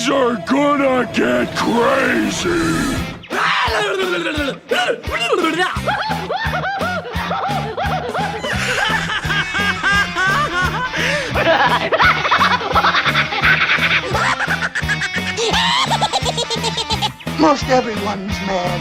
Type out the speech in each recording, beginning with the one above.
Things are gonna get crazy! Most everyone's mad.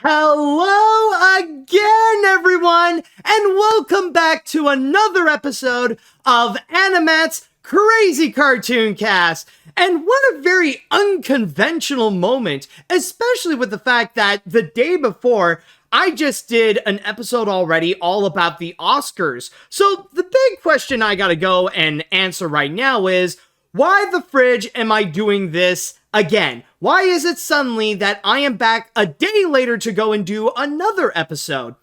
Hello again, everyone, and welcome back to another episode of AniMat's Crazy Cartoon Cast. And what a very unconventional moment, especially with the fact that the day before, I just did an episode already all about the Oscars. So the big question I gotta go and answer right now is, why the fridge am I doing this again? Why is it suddenly that I am back a day later to go and do another episode?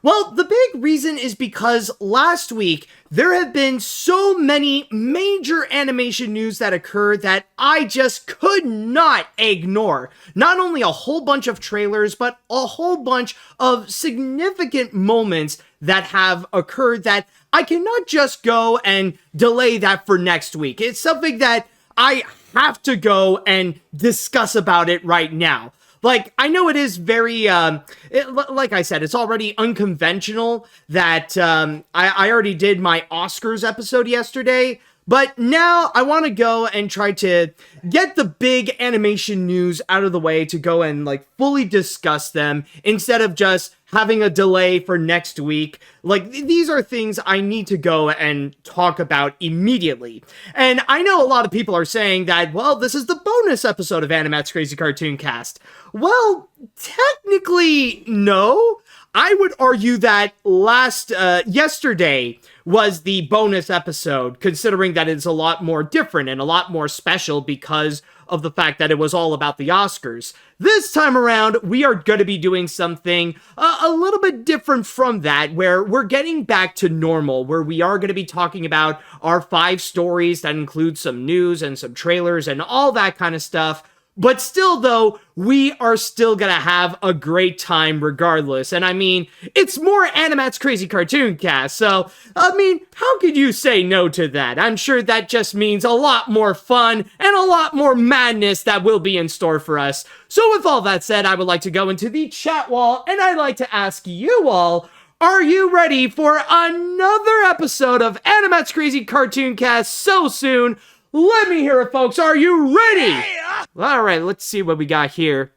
Well, the big reason is because last week, there have been so many major animation news that occurred that I just could not ignore. Not only a whole bunch of trailers, but a whole bunch of significant moments that have occurred that I cannot just go and delay that for next week. It's something that I have to go and discuss about it right now. Like, I know it is very, like I said, it's already unconventional that I already did my Oscars episode yesterday, but now I want to go and try to get the big animation news out of the way to go and, like, fully discuss them instead of just having a delay for next week. Like, these are things I need to go and talk about immediately. And I know a lot of people are saying that, well, this is the bonus episode of AniMat's Crazy Cartoon Cast. Well, technically, no. I would argue that yesterday was the bonus episode, considering that it's a lot more different and a lot more special because of the fact that it was all about the Oscars. This time around, we are going to be doing something a little bit different from that, where we're getting back to normal, where we are going to be talking about our 5 stories that include some news and some trailers and all that kind of stuff. But still, though, we are still gonna have a great time regardless. And I mean, it's more AniMat's Crazy Cartoon Cast, so, I mean, how could you say no to that? I'm sure that just means a lot more fun and a lot more madness that will be in store for us. So with all that said, I would like to go into the chat wall, and I'd like to ask you all, are you ready for another episode of AniMat's Crazy Cartoon Cast so soon? Let me hear it, folks. Are you ready? Yeah. All right, let's see what we got here.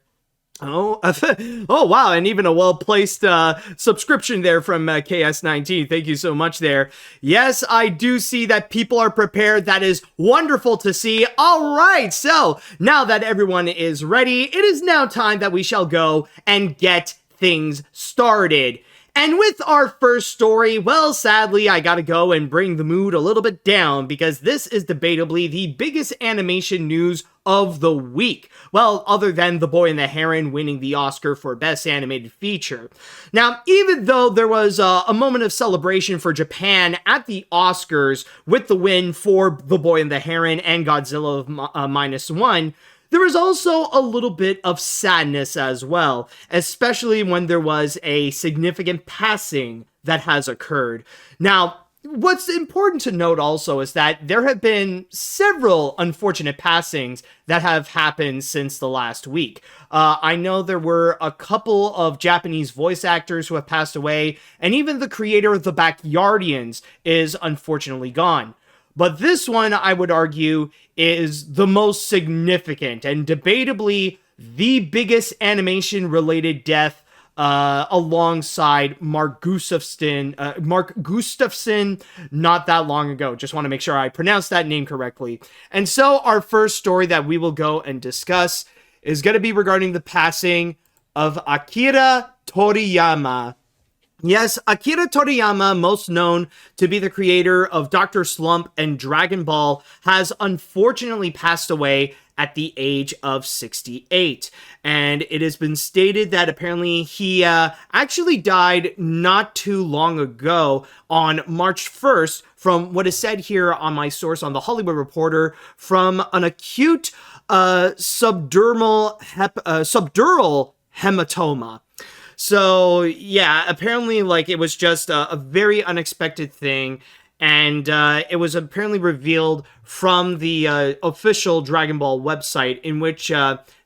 Oh, oh wow, and even a well-placed subscription there from KS19. Thank you so much there. Yes, I do see that people are prepared. That is wonderful to see. All right, so now that everyone is ready, it is now time that we shall go and get things started. And with our first story, well, sadly, I gotta go and bring the mood a little bit down because this is debatably the biggest animation news of the week. Well, other than The Boy and the Heron winning the Oscar for Best Animated Feature. Now, even though there was a moment of celebration for Japan at the Oscars with the win for The Boy and the Heron and Godzilla -1, there was also a little bit of sadness as well, especially when there was a significant passing that has occurred. Now, what's important to note also is that there have been several unfortunate passings that have happened since the last week. I know there were a couple of Japanese voice actors who have passed away, and even the creator of the Backyardians is unfortunately gone. But this one, I would argue, is the most significant and debatably the biggest animation-related death alongside Mark Gustafson not that long ago. Just want to make sure I pronounce that name correctly. And so our first story that we will go and discuss is going to be regarding the passing of Akira Toriyama. Yes, Akira Toriyama, most known to be the creator of Dr. Slump and Dragon Ball, has unfortunately passed away at the age of 68. And it has been stated that apparently he actually died not too long ago on March 1st, from what is said here on my source on The Hollywood Reporter, from an acute subdural hematoma. So, yeah, apparently, like, it was just a very unexpected thing. And it was apparently revealed from the official Dragon Ball website, in which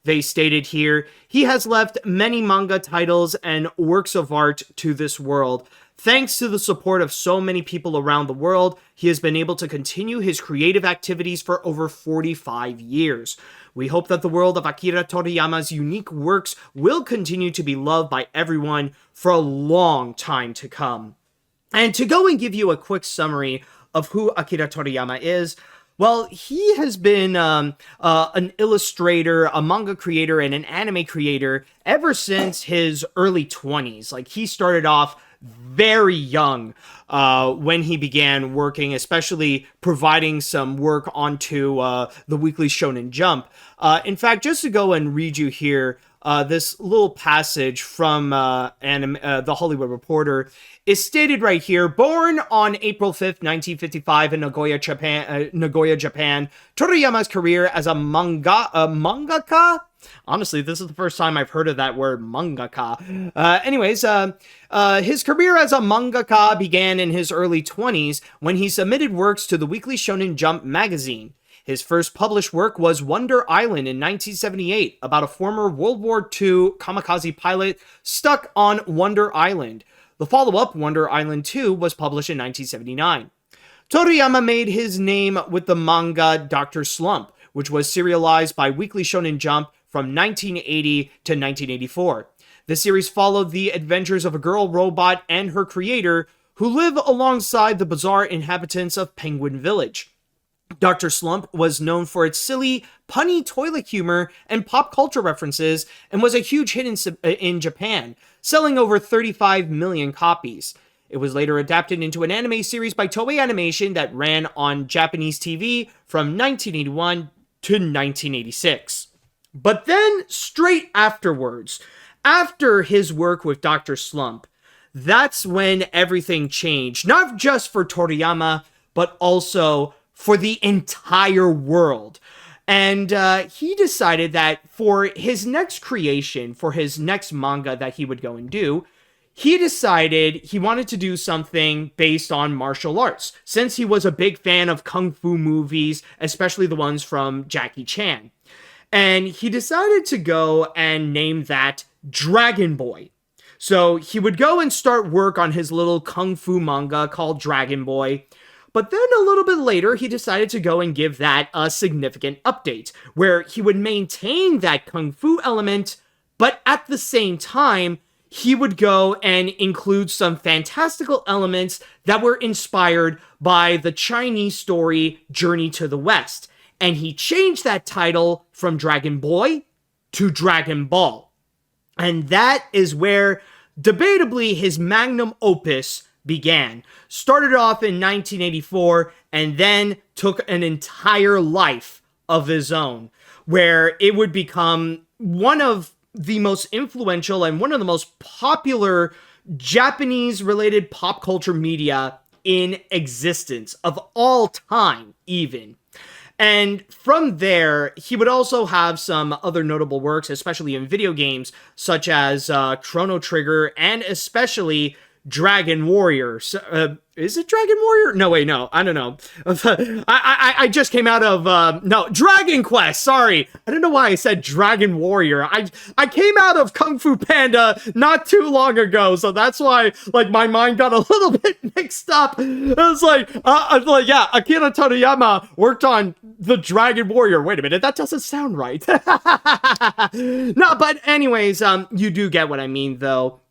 they stated here, he has left many manga titles and works of art to this world. Thanks to the support of so many people around the world, he has been able to continue his creative activities for over 45 years. We hope that the world of Akira Toriyama's unique works will continue to be loved by everyone for a long time to come. And to go and give you a quick summary of who Akira Toriyama is, well, he has been an illustrator, a manga creator, and an anime creator ever since his early 20s. Like, he started off very young when he began working, especially providing some work onto the Weekly Shonen Jump. In fact, just to go and read you here, this little passage from The Hollywood Reporter is stated right here. Born on April 5th, 1955 in Nagoya, Japan, Toriyama's career as a mangaka? Honestly, this is the first time I've heard of that word, mangaka. His career as a mangaka began in his early 20s when he submitted works to the Weekly Shonen Jump magazine. His first published work was Wonder Island in 1978, about a former World War II kamikaze pilot stuck on Wonder Island. The follow-up, Wonder Island 2, was published in 1979. Toriyama made his name with the manga Dr. Slump, which was serialized by Weekly Shonen Jump from 1980 to 1984. The series followed the adventures of a girl robot and her creator, who live alongside the bizarre inhabitants of Penguin Village. Dr. Slump was known for its silly, punny toilet humor and pop culture references, and was a huge hit in Japan, selling over 35 million copies. It was later adapted into an anime series by Toei Animation that ran on Japanese TV from 1981 to 1986. But then, straight afterwards, after his work with Dr. Slump, that's when everything changed. Not just for Toriyama, but also for the entire world. And he decided that for his next creation, for his next manga that he would go and do, he decided he wanted to do something based on martial arts, since he was a big fan of kung fu movies, especially the ones from Jackie Chan. And he decided to go and name that Dragon Boy. So he would go and start work on his little kung fu manga called Dragon Boy. But then a little bit later, he decided to go and give that a significant update, where he would maintain that kung fu element, but at the same time, he would go and include some fantastical elements that were inspired by the Chinese story Journey to the West. And he changed that title from Dragon Boy to Dragon Ball. And that is where, debatably, his magnum opus began. Started off in 1984 and then took an entire life of his own, where it would become one of the most influential and one of the most popular Japanese-related pop culture media in existence, of all time, even. And from there, he would also have some other notable works, especially in video games, such as Chrono Trigger and especially Dragon Warrior. Is it Dragon Warrior? No, wait, no. I don't know. I just came out of, no, Dragon Quest, sorry. I don't know why I said Dragon Warrior. I came out of Kung Fu Panda not too long ago, so that's why, like, my mind got a little bit mixed up. It was like, yeah, Akira Toriyama worked on the Dragon Warrior. Wait a minute, that doesn't sound right. No, but anyways, you do get what I mean, though.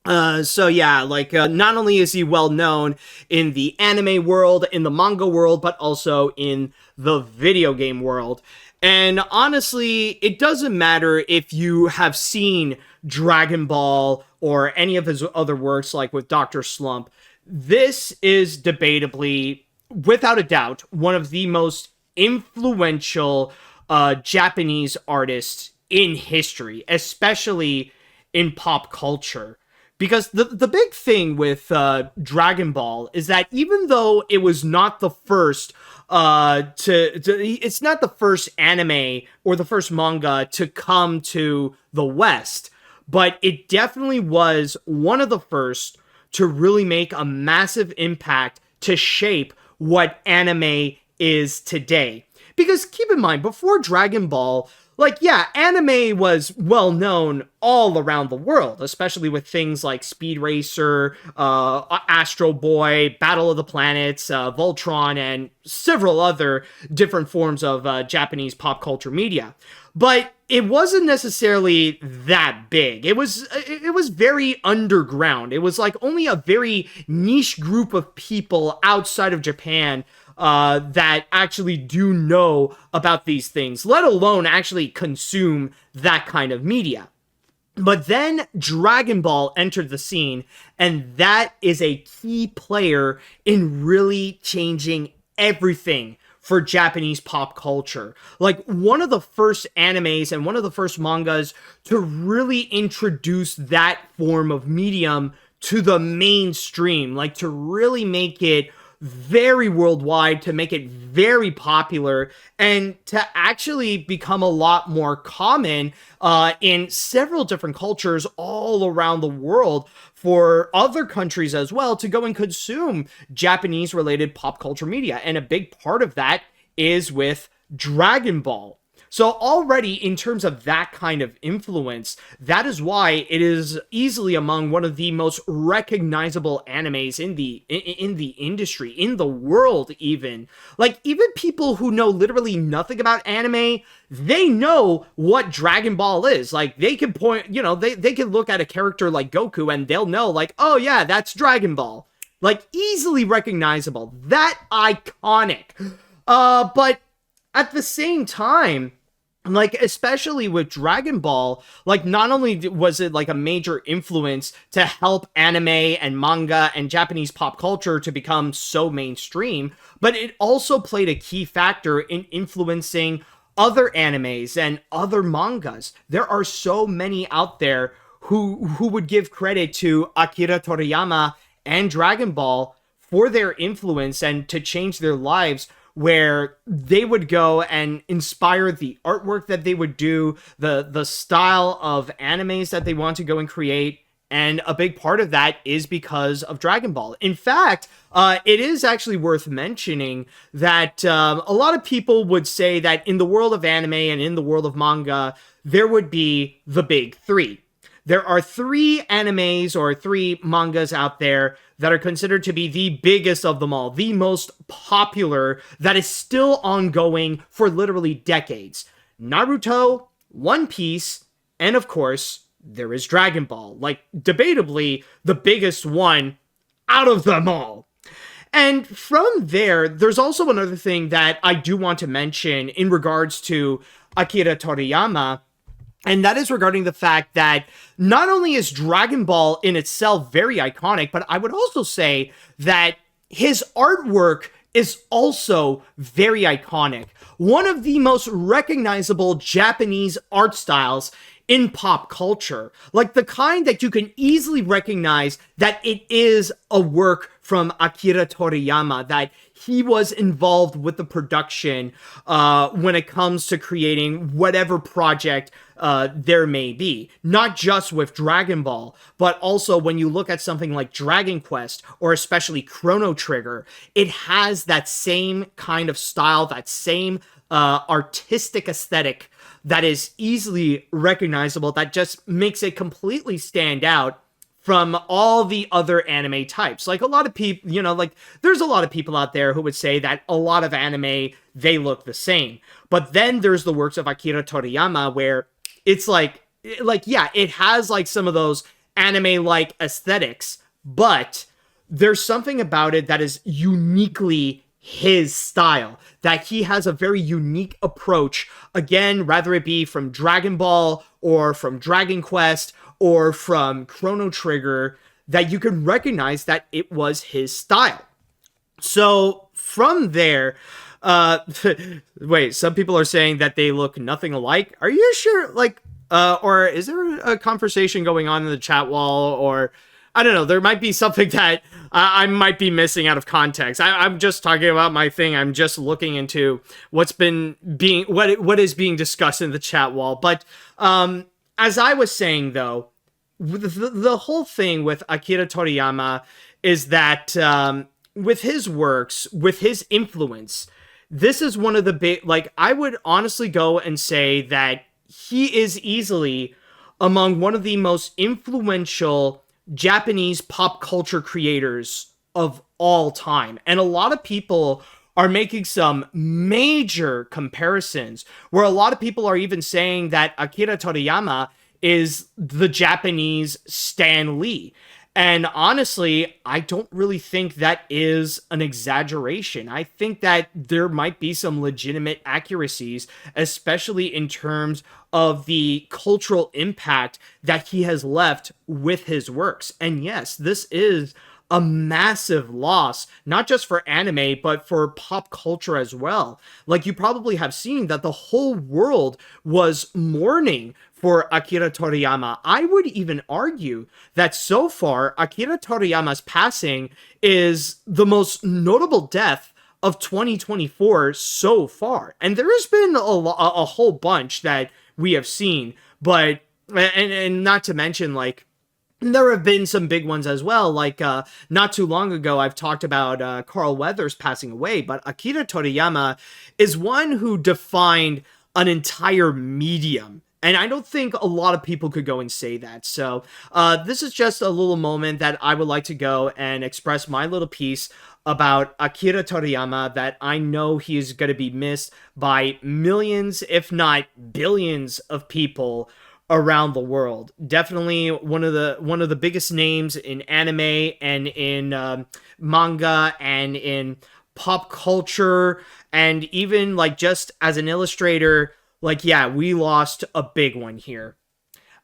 So yeah, like, not only is he well known in the anime world, in the manga world, but also in the video game world. And honestly, it doesn't matter if you have seen Dragon Ball or any of his other works, like with Dr. Slump. This is debatably, without a doubt, one of the most influential Japanese artists in history, especially in pop culture. Because the big thing with Dragon Ball is that even though it was not the first it's not the first anime or the first manga to come to the West, but it definitely was one of the first to really make a massive impact to shape what anime is today. Because keep in mind, before Dragon Ball, like, yeah, anime was well known all around the world, especially with things like Speed Racer, Astro Boy, Battle of the Planets, Voltron, and several other different forms of Japanese pop culture media. But it wasn't necessarily that big. It was very underground. It was like only a very niche group of people outside of Japan that actually do know about these things, let alone actually consume that kind of media. But then Dragon Ball entered the scene, and that is a key player in really changing everything for Japanese pop culture. Like, one of the first animes and one of the first mangas to really introduce that form of medium to the mainstream, like to really make it very worldwide, to make it very popular, and to actually become a lot more common in several different cultures all around the world, for other countries as well to go and consume Japanese related pop culture media. And a big part of that is with Dragon Ball. So already, in terms of that kind of influence, that is why it is easily among one of the most recognizable animes in the industry, in the world even. Like, even people who know literally nothing about anime, they know what Dragon Ball is. Like, they can point, they can look at a character like Goku and they'll know, like, oh yeah, that's Dragon Ball. Like, easily recognizable. That iconic. But at the same time, like, especially with Dragon Ball, like, not only was it like a major influence to help anime and manga and Japanese pop culture to become so mainstream, but it also played a key factor in influencing other animes and other mangas. There are so many out there who would give credit to Akira Toriyama and Dragon Ball for their influence and to change their lives, where they would go and inspire the artwork that they would do, the style of animes that they want to go and create. And a big part of that is because of Dragon Ball. In fact, it is actually worth mentioning that a lot of people would say that in the world of anime and in the world of manga, there would be the big three. There are 3 animes or 3 mangas out there that are considered to be the biggest of them all, the most popular, that is still ongoing for literally decades. Naruto, One Piece, and of course, there is Dragon Ball. Like, debatably, the biggest one out of them all. And from there, there's also another thing that I do want to mention in regards to Akira Toriyama, and that is regarding the fact that not only is Dragon Ball in itself very iconic, but I would also say that his artwork is also very iconic. One of the most recognizable Japanese art styles in pop culture. Like, the kind that you can easily recognize that it is a work from Akira Toriyama, that he was involved with the production when it comes to creating whatever project there may be. Not just with Dragon Ball, but also when you look at something like Dragon Quest, or especially Chrono Trigger, it has that same kind of style, that same artistic aesthetic that is easily recognizable, that just makes it completely stand out from all the other anime types. Like, a lot of people, there's a lot of people out there who would say that a lot of anime, they look the same. But then there's the works of Akira Toriyama, where it's like, yeah, it has like some of those anime-like aesthetics, but there's something about it that is uniquely his style, that he has a very unique approach, again, rather it be from Dragon Ball or from Dragon Quest or from Chrono Trigger, that you can recognize that it was his style. So from there, wait, some people are saying that they look nothing alike. Are you sure? Like, or is there a conversation going on in the chat wall, or I don't know, there might be something that I might be missing out of context. I'm just talking about my thing. I'm just looking into what is being discussed in the chat wall. But as I was saying, though, the whole thing with Akira Toriyama is that with his works, with his influence, this is one of the big, like, I would honestly go and say that he is easily among one of the most influential Japanese pop culture creators of all time. And a lot of people are making some major comparisons where a lot of people are even saying that Akira Toriyama is the Japanese Stan Lee. And honestly, I don't really think that is an exaggeration. I think that there might be some legitimate accuracies, especially in terms of the cultural impact that he has left with his works. And yes, this is a massive loss, not just for anime, but for pop culture as well. Like, you probably have seen that the whole world was mourning for Akira Toriyama. I would even argue that so far, Akira Toriyama's passing is the most notable death of 2024 so far. And there has been a whole bunch that we have seen, but, and not to mention, like, there have been some big ones as well, like not too long ago I've talked about Carl Weathers passing away, but Akira Toriyama is one who defined an entire medium. And I don't think a lot of people could go and say that. So this is just a little moment that I would like to go and express my little piece about Akira Toriyama, that I know he is going to be missed by millions, if not billions of people around the world. Definitely one of the biggest names in anime and in manga and in pop culture, and even like just as an illustrator. Like, yeah, we lost a big one here.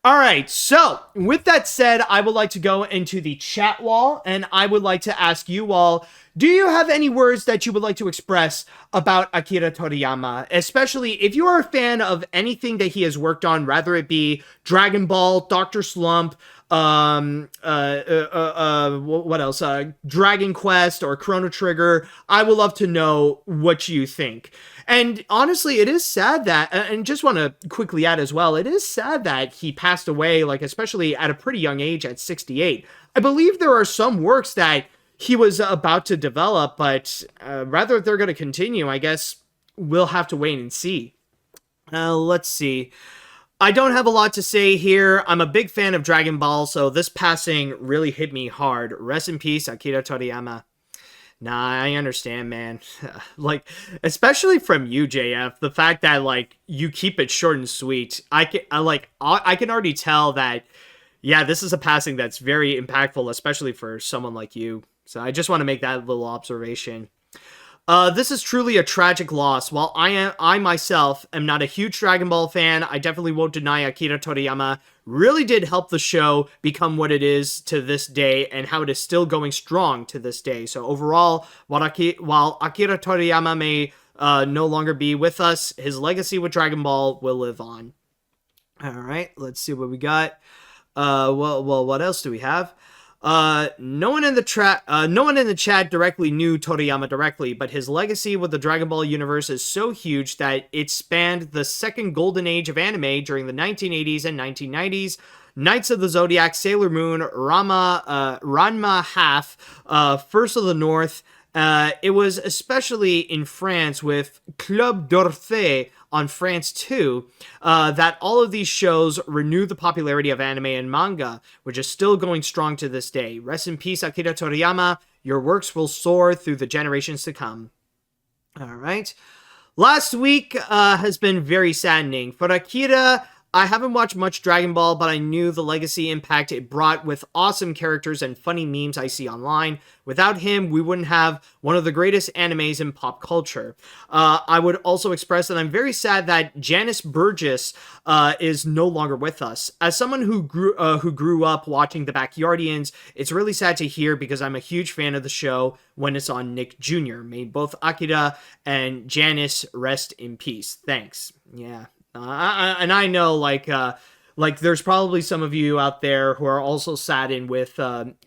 All right, so with that said, I would like to go into the chat wall, and I would like to ask you all, do you have any words that you would like to express about Akira Toriyama? Especially if you are a fan of anything that he has worked on, rather it be Dragon Ball, Dr. Slump, what else? Dragon Quest or Chrono Trigger. I would love to know what you think. And honestly, it is sad that, and just want to quickly add as well, it is sad that he passed away, like, especially at a pretty young age at 68. I believe there are some works that he was about to develop, but rather they're going to continue, I guess we'll have to wait and see. Let's see. I don't have a lot to say here. I'm a big fan of Dragon Ball, so this passing really hit me hard. Rest in peace, Akira Toriyama. Nah, I understand, man. Like, especially from you, JF, the fact that, like, you keep it short and sweet. I can already tell that, yeah, this is a passing that's very impactful, especially for someone like you. So I just want to make that little observation. This is truly a tragic loss. While I myself am not a huge Dragon Ball fan, I definitely won't deny Akira Toriyama really did help the show become what it is to this day, and how it is still going strong to this day. So overall, while Akira Toriyama may no longer be with us, his legacy with Dragon Ball will live on. All right, let's see what we got. Well, what else do we have? No one in the chat directly knew Toriyama directly, but his legacy with the Dragon Ball universe is so huge that it spanned the second golden age of anime during the 1980s and 1990s. Knights of the Zodiac, Sailor Moon, Ranma Half, First of the North. It was especially in France with Club d'Orsay on France 2, that all of these shows renew the popularity of anime and manga, which is still going strong to this day. Rest in peace, Akira Toriyama. Your works will soar through the generations to come. All right. Last week has been very saddening. For Akira, I haven't watched much Dragon Ball, but I knew the legacy impact it brought with awesome characters and funny memes I see online. Without him, we wouldn't have one of the greatest animes in pop culture. I would also express that I'm very sad that Janice Burgess is no longer with us. As someone who grew up watching The Backyardians, it's really sad to hear because I'm a huge fan of the show when it's on Nick Jr. May both Akira and Janice rest in peace. Thanks. Yeah. And I know, like there's probably some of you out there who are also saddened with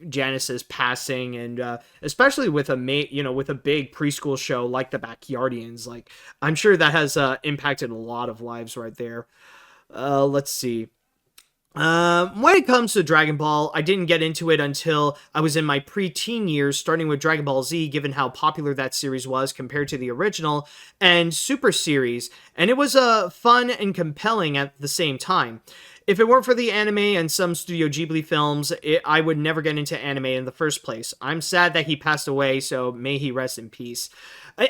Janice's passing, and especially with a big preschool show like The Backyardians. Like, I'm sure that has impacted a lot of lives right there. Let's see. When it comes to Dragon Ball, I didn't get into it until I was in my preteen years, starting with Dragon Ball Z, given how popular that series was compared to the original and Super series, and it was fun and compelling at the same time. If it weren't for the anime and some Studio Ghibli films, I would never get into anime in the first place. I'm sad that he passed away, so may he rest in peace.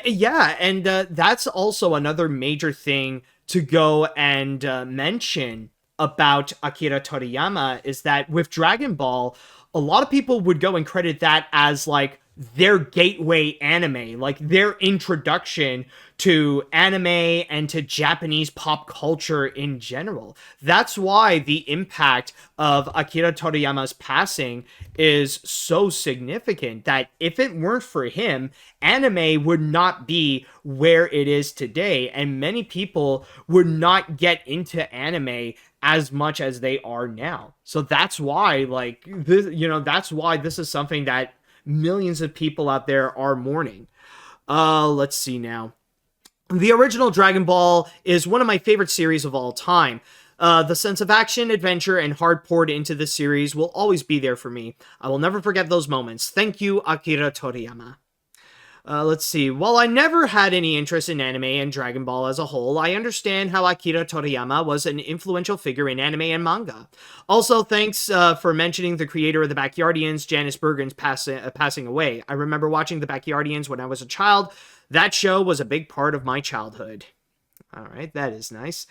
Yeah, and that's also another major thing to go and mention about Akira Toriyama is that with Dragon Ball, a lot of people would go and credit that as like their gateway anime, like their introduction to anime and to Japanese pop culture in general. That's why the impact of Akira Toriyama's passing is so significant that if it weren't for him, anime would not be where it is today, and many people would not get into anime as much as they are now. So that's why, like, this, that's why this is something that millions of people out there are mourning. Let's see now. The original Dragon Ball is one of my favorite series of all time. The sense of action, adventure, and heart poured into this series will always be there for me. I will never forget those moments. Thank you, Akira Toriyama. Let's see. While I never had any interest in anime and Dragon Ball as a whole, I understand how Akira Toriyama was an influential figure in anime and manga. Also, thanks for mentioning the creator of the Backyardians, Janice Bergen's passing away. I remember watching the Backyardians when I was a child. That show was a big part of my childhood. All right, that is nice.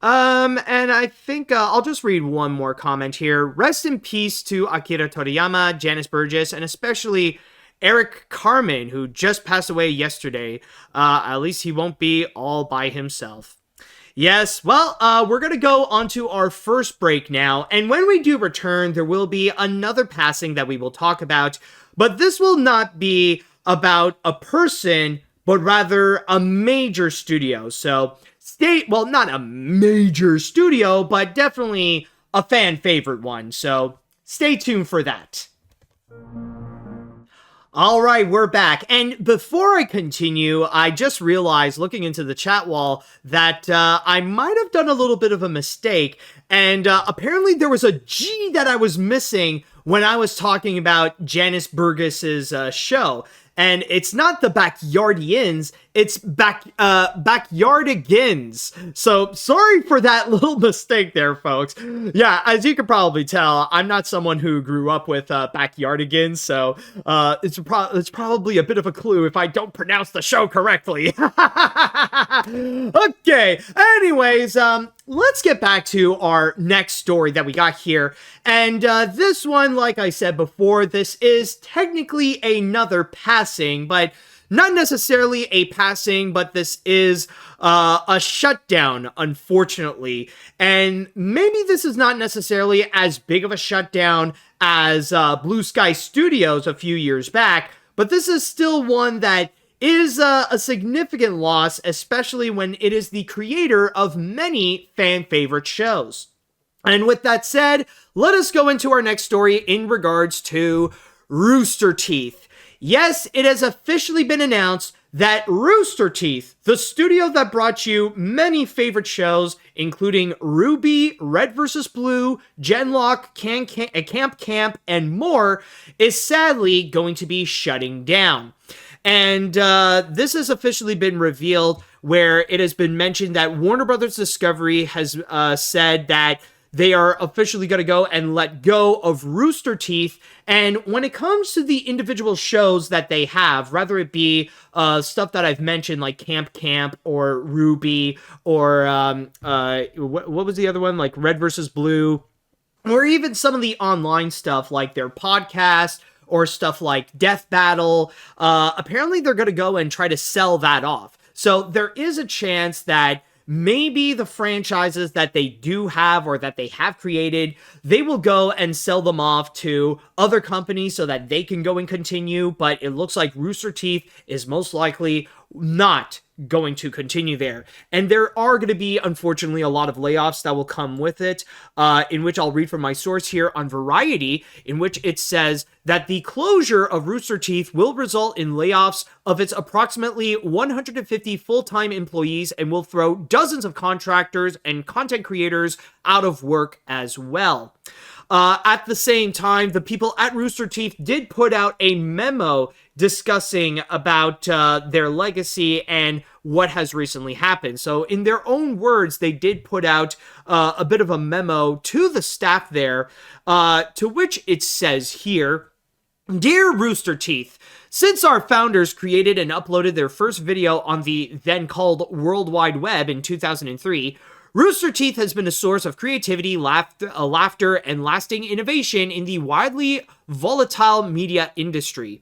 And I think I'll just read one more comment here. Rest in peace to Akira Toriyama, Janice Burgess, and especially Eric Carmen, who just passed away yesterday. At least he won't be all by himself. Yes, well, we're going to go on to our first break now, and when we do return, there will be another passing that we will talk about, but this will not be about a person, but rather a major studio. So, well, not a major studio, but definitely a fan favorite one, so stay tuned for that. All right, we're back. And before I continue, I just realized looking into the chat wall that I might have done a little bit of a mistake. And apparently there was a G that I was missing when I was talking about Janice Burgess's show. And it's not the Backyardians, it's Backyardigans. So sorry for that little mistake there, folks. Yeah, as you can probably tell, I'm not someone who grew up with Backyardigans, so it's probably a bit of a clue if I don't pronounce the show correctly. Okay, anyways, let's get back to our next story that we got here. And this one, like I said before, this is technically another passing, but not necessarily a passing, but this is a shutdown, unfortunately. And maybe this is not necessarily as big of a shutdown as Blue Sky Studios a few years back, but this is still one that is a significant loss, especially when it is the creator of many fan favorite shows. And with that said, let us go into our next story in regards to Rooster Teeth. Yes, it has officially been announced that Rooster Teeth, the studio that brought you many favorite shows, including RWBY, Red vs. Blue, Genlock, Camp, and more, is sadly going to be shutting down. And this has officially been revealed, where it has been mentioned that Warner Brothers Discovery has said that they are officially going to go and let go of Rooster Teeth. And when it comes to the individual shows that they have, whether it be stuff that I've mentioned like Camp or RWBY or what was the other one, like Red vs. Blue, or even some of the online stuff like their podcast or stuff like Death Battle, apparently they're going to go and try to sell that off. So there is a chance that maybe the franchises that they do have or that they have created, they will go and sell them off to other companies so that they can go and continue. But it looks like Rooster Teeth is most likely not going to continue there. And there are going to be, unfortunately, a lot of layoffs that will come with it, in which I'll read from my source here on Variety, in which it says that the closure of Rooster Teeth will result in layoffs of its approximately 150 full-time employees and will throw dozens of contractors and content creators out of work as well. At the same time, the people at Rooster Teeth did put out a memo discussing about their legacy and what has recently happened. So in their own words, they did put out a bit of a memo to the staff there, to which it says here, "Dear Rooster Teeth, since our founders created and uploaded their first video on the then called World Wide Web in 2003, Rooster Teeth has been a source of creativity, laughter, and lasting innovation in the widely volatile media industry.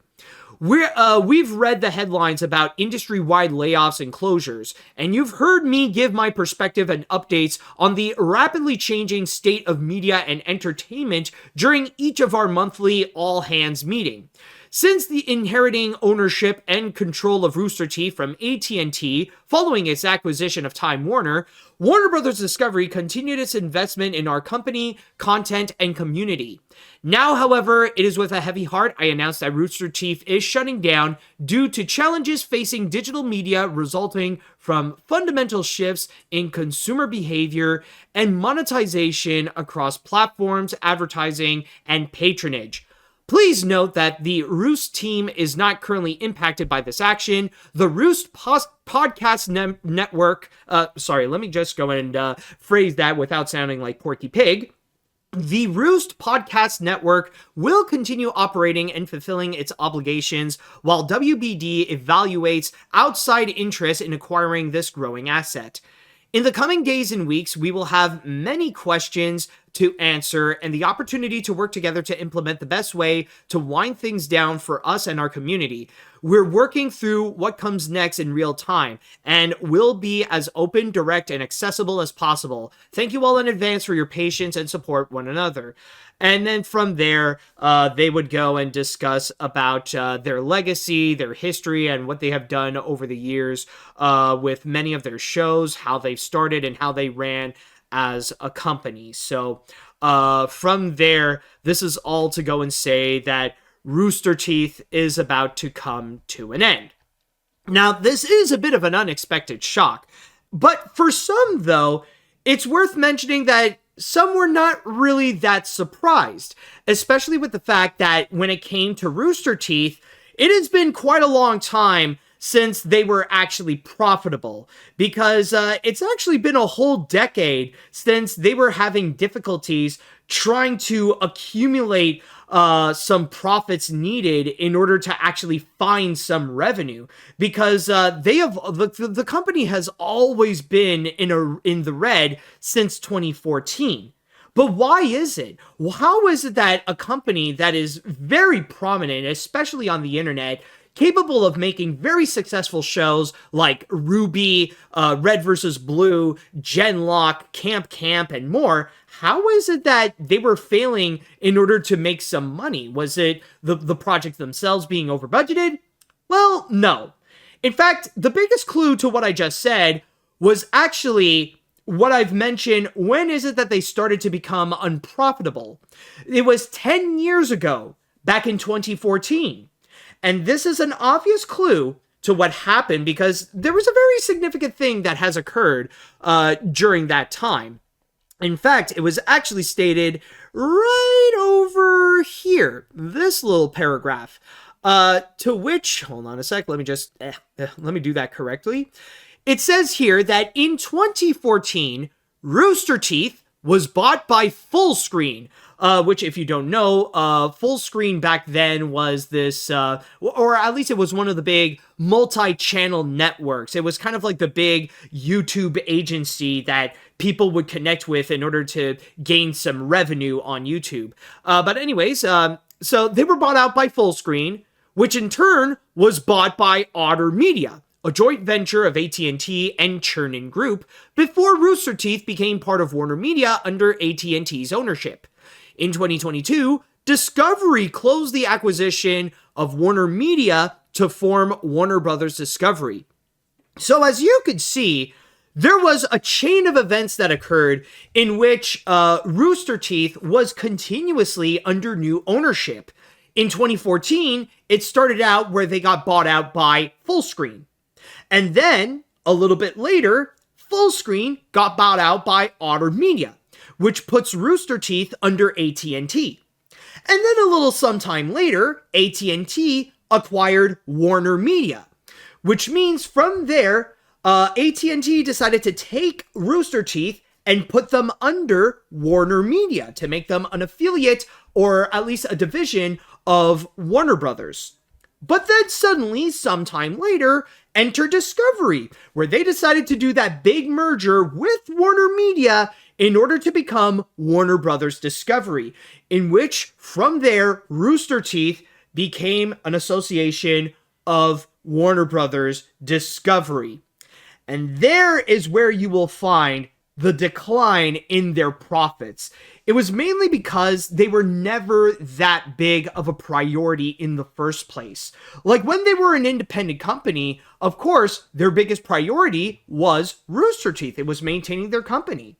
We've read the headlines about industry-wide layoffs and closures, and you've heard me give my perspective and updates on the rapidly changing state of media and entertainment during each of our monthly all-hands meeting. Since the inheriting ownership and control of Rooster Teeth from AT&T following its acquisition of Time Warner, Warner Bros. Discovery continued its investment in our company, content, and community. Now, however, it is with a heavy heart I announce that Rooster Teeth is shutting down due to challenges facing digital media resulting from fundamental shifts in consumer behavior and monetization across platforms, advertising, and patronage. Please note that the Roost team is not currently impacted by this action. The Roost podcast network, let me just go and phrase that without sounding like Porky Pig. The Roost Podcast Network will continue operating and fulfilling its obligations while WBD evaluates outside interest in acquiring this growing asset. In the coming days and weeks, we will have many questions to answer and the opportunity to work together to implement the best way to wind things down for us and our community. We're working through what comes next in real time and will be as open, direct, and accessible as possible. Thank you all in advance for your patience and support one another." And then from there, they would go and discuss about their legacy, their history, and what they have done over the years with many of their shows, how they've started and how they ran as a company. So from there, this is all to go and say that Rooster Teeth is about to come to an end. Now, this is a bit of an unexpected shock, but for some, though, it's worth mentioning that some were not really that surprised, especially with the fact that when it came to Rooster Teeth, it has been quite a long time since they were actually profitable, because it's actually been a whole decade since they were having difficulties trying to accumulate some profits needed in order to actually find some revenue, because the company has always been in the red since 2014. But why is it? How is it that a company that is very prominent, especially on the internet, capable of making very successful shows like Ruby, Red vs. Blue, Genlock, Camp, and more, how is it that they were failing in order to make some money? Was it the projects themselves being over budgeted? Well, no. In fact, the biggest clue to what I just said was actually what I've mentioned. When is it that they started to become unprofitable? It was 10 years ago, back in 2014. And this is an obvious clue to what happened, because there was a very significant thing that has occurred during that time. In fact, it was actually stated right over here, this little paragraph, to which, hold on a sec, let me do that correctly. It says here that in 2014, Rooster Teeth was bought by Fullscreen, which, if you don't know, Fullscreen back then was this, or at least it was one of the big multi-channel networks. It was kind of like the big YouTube agency that people would connect with in order to gain some revenue on YouTube. But anyways, so they were bought out by Fullscreen, which in turn was bought by Otter Media, a joint venture of AT&T and Chernin Group, before Rooster Teeth became part of Warner Media under AT&T's ownership. In 2022, Discovery closed the acquisition of Warner Media to form Warner Bros. Discovery. So as you could see, there was a chain of events that occurred in which Rooster Teeth was continuously under new ownership. In 2014, it started out where they got bought out by Fullscreen. And then, a little bit later, Fullscreen got bought out by Otter Media, which puts Rooster Teeth under AT&T. And then a little sometime later, AT&T acquired Warner Media, which means from there, AT&T decided to take Rooster Teeth and put them under Warner Media to make them an affiliate or at least a division of Warner Brothers. But then suddenly, sometime later, enter Discovery, where they decided to do that big merger with Warner Media in order to become Warner Brothers Discovery, in which, from there, Rooster Teeth became an association of Warner Brothers Discovery. And there is where you will find the decline in their profits. It was mainly because they were never that big of a priority in the first place. Like when they were an independent company, of course, their biggest priority was Rooster Teeth. It was maintaining their company.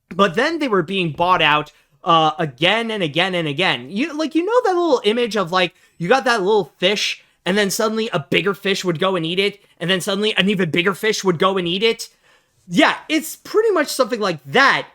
But then they were being bought out again and again and again. You know that little image of like, you got that little fish and then suddenly a bigger fish would go and eat it, and then suddenly an even bigger fish would go and eat it. Yeah, it's pretty much something like that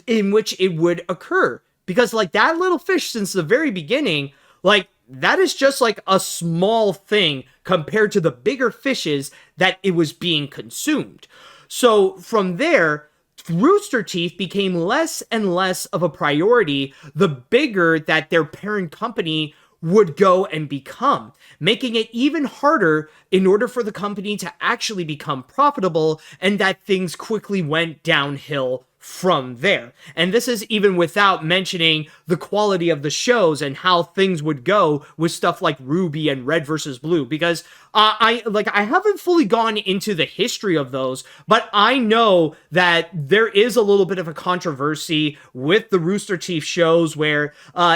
in which it would occur. Because like that little fish since the very beginning, like that is just like a small thing compared to the bigger fishes that it was being consumed. So from there, Rooster Teeth became less and less of a priority the bigger that their parent company would go and become, making it even harder in order for the company to actually become profitable, and that things quickly went downhill from there. And this is even without mentioning the quality of the shows and how things would go with stuff like Ruby and Red versus Blue, because I haven't fully gone into the history of those, but I know that there is a little bit of a controversy with the Rooster Teeth shows where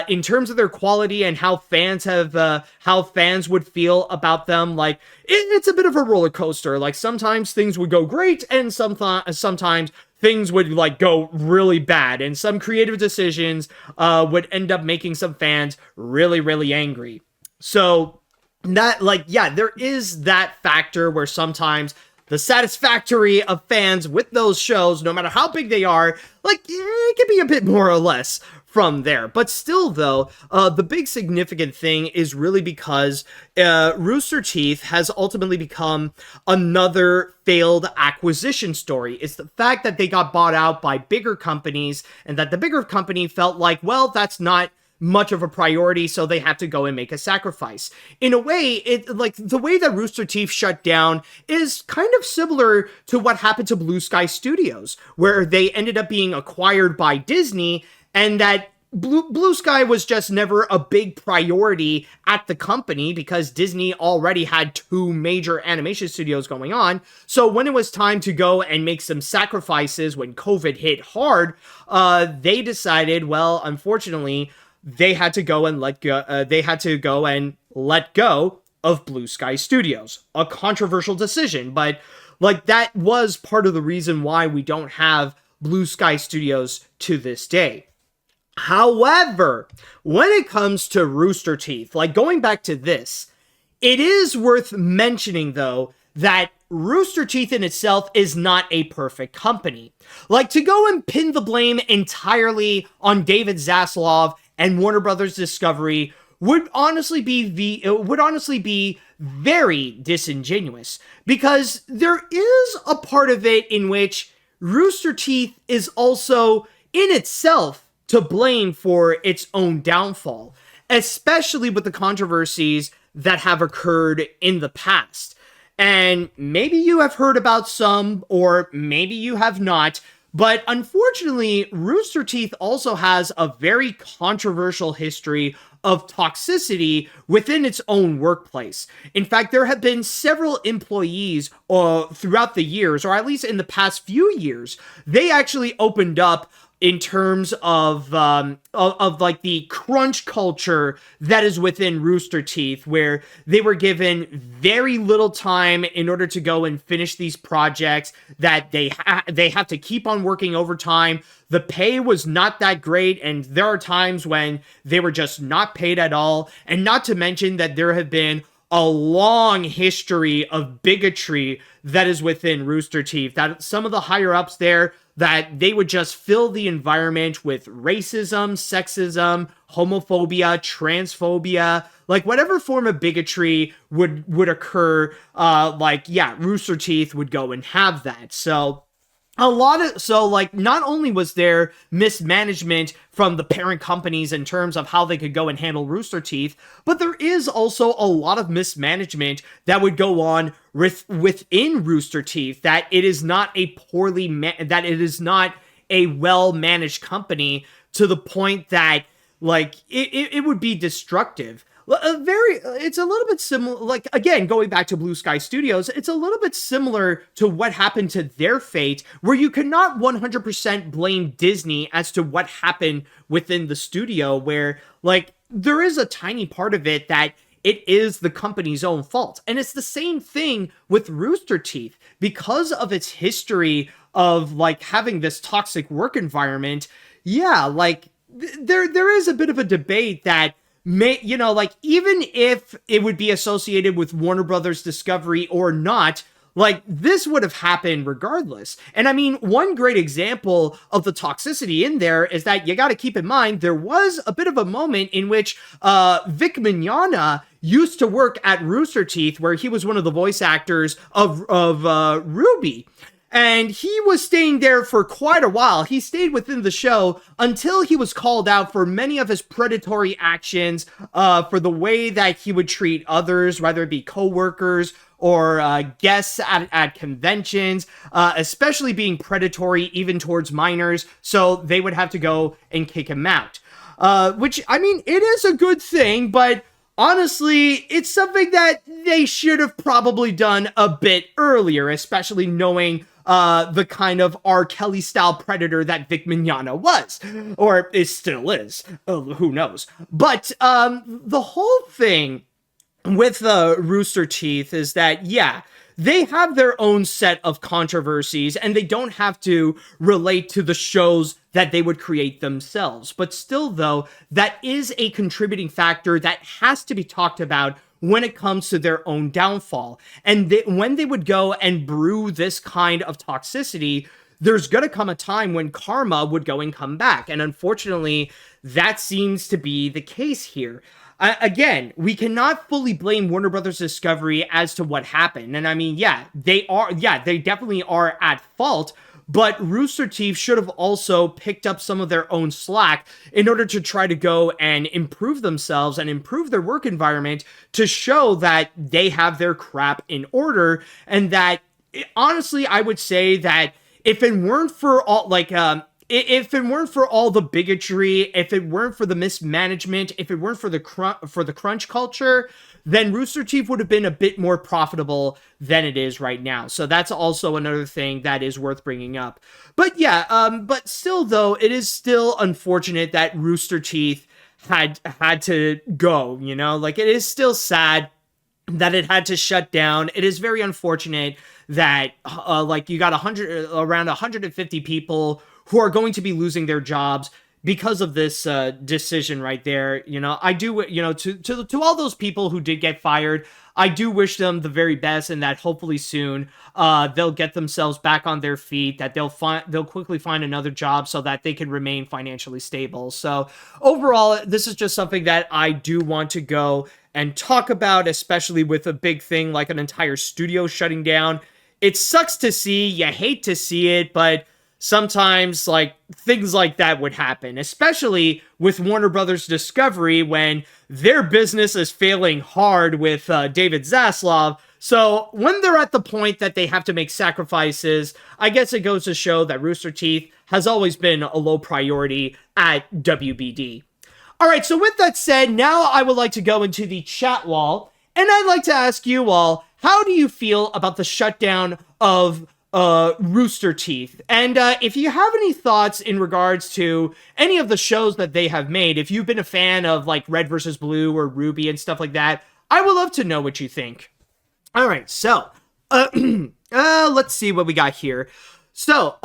in terms of their quality and how fans would feel about them, like it's a bit of a roller coaster. Like sometimes things would go great and sometimes things would like go really bad, and some creative decisions would end up making some fans really, really angry. So that, like, yeah, there is that factor where sometimes the satisfactory of fans with those shows, no matter how big they are, like, it can be a bit more or less from there. But still, though, the big significant thing is really because Rooster Teeth has ultimately become another failed acquisition story. It's the fact that they got bought out by bigger companies, and that the bigger company felt like, well, that's not much of a priority, so they had to go and make a sacrifice. In a way, the way that Rooster Teeth shut down is kind of similar to what happened to Blue Sky Studios, where they ended up being acquired by Disney, and that Blue Sky was just never a big priority at the company because Disney already had 2 major animation studios going on. So when it was time to go and make some sacrifices when COVID hit hard, they decided, well, unfortunately, they had to go and let go of Blue Sky Studios. A controversial decision, but like that was part of the reason why we don't have Blue Sky Studios to this day. However, when it comes to Rooster Teeth, like going back to this, it is worth mentioning though that Rooster Teeth in itself is not a perfect company. Like to go and pin the blame entirely on David Zaslav and Warner Brothers Discovery would honestly be very disingenuous, because there is a part of it in which Rooster Teeth is also in itself to blame for its own downfall, especially with the controversies that have occurred in the past. And maybe you have heard about some, or maybe you have not, but unfortunately, Rooster Teeth also has a very controversial history of toxicity within its own workplace. In fact, there have been several employees throughout the years, or at least in the past few years, they actually opened up in terms of like the crunch culture that is within Rooster Teeth, where they were given very little time in order to go and finish these projects, that they have to keep on working overtime. The pay was not that great, and there are times when they were just not paid at all. And not to mention that there have been a long history of bigotry that is within Rooster Teeth, that some of the higher ups there, that they would just fill the environment with racism, sexism, homophobia, transphobia, like whatever form of bigotry would occur. Rooster Teeth would go and have that. So not only was there mismanagement from the parent companies in terms of how they could go and handle Rooster Teeth, but there is also a lot of mismanagement that would go on within Rooster Teeth, that it is not a well-managed company, to the point that, like, it would be destructive. It's a little bit similar, like, again, going back to Blue Sky Studios, it's a little bit similar to what happened to their fate, where you cannot 100% blame Disney as to what happened within the studio, where, like, there is a tiny part of it that it is the company's own fault. And it's the same thing with Rooster Teeth. Because of its history of, like, having this toxic work environment, there is a bit of a debate that even if it would be associated with Warner Brothers Discovery or not, like, this would have happened regardless. And I mean, one great example of the toxicity in there is that you got to keep in mind, there was a bit of a moment in which Vic Mignogna used to work at Rooster Teeth, where he was one of the voice actors of Ruby. And he was staying there for quite a while. He stayed within the show until he was called out for many of his predatory actions, for the way that he would treat others, whether it be coworkers or guests at conventions, especially being predatory even towards minors. So they would have to go and kick him out. Which, I mean, it is a good thing, but honestly, it's something that they should have probably done a bit earlier, especially knowing the kind of R. Kelly style predator that Vic Mignogna was, or still is. Who knows? But the whole thing with Rooster Teeth is that, they have their own set of controversies, and they don't have to relate to the shows that they would create themselves. But still, though, that is a contributing factor that has to be talked about when it comes to their own downfall. And when they would go and brew this kind of toxicity, there's going to come a time when karma would go and come back. And unfortunately, that seems to be the case here. Again, we cannot fully blame Warner Brothers Discovery as to what happened. And I mean, they definitely are at fault, but Rooster Teeth should have also picked up some of their own slack in order to try to go and improve themselves and improve their work environment, to show that they have their crap in order. And that, honestly, I would say that if it weren't for all, if it weren't for all the bigotry, if it weren't for the mismanagement, if it weren't for the crunch culture, then Rooster Teeth would have been a bit more profitable than it is right now. So that's also another thing that is worth bringing up. But but still, though, it is still unfortunate that Rooster Teeth had to go, like, it is still sad that it had to shut down. It is very unfortunate that you got around 150 people who are going to be losing their jobs because of this decision right there. I do, to all those people who did get fired, I do wish them the very best, and that hopefully soon they'll get themselves back on their feet, that they'll quickly find another job so that they can remain financially stable. So overall, this is just something that I do want to go and talk about, especially with a big thing like an entire studio shutting down. It sucks to see, you hate to see it, but sometimes, like, things like that would happen, especially with Warner Brothers Discovery, when their business is failing hard with David Zaslav. So when they're at the point that they have to make sacrifices, I guess it goes to show that Rooster Teeth has always been a low priority at WBD. All right, so with that said, now I would like to go into the chat wall, and I'd like to ask you all, how do you feel about the shutdown of Rooster Teeth. And if you have any thoughts in regards to any of the shows that they have made, if you've been a fan of like Red versus Blue or Ruby and stuff like that, I would love to know what you think. All right, so let's see what we got here. So,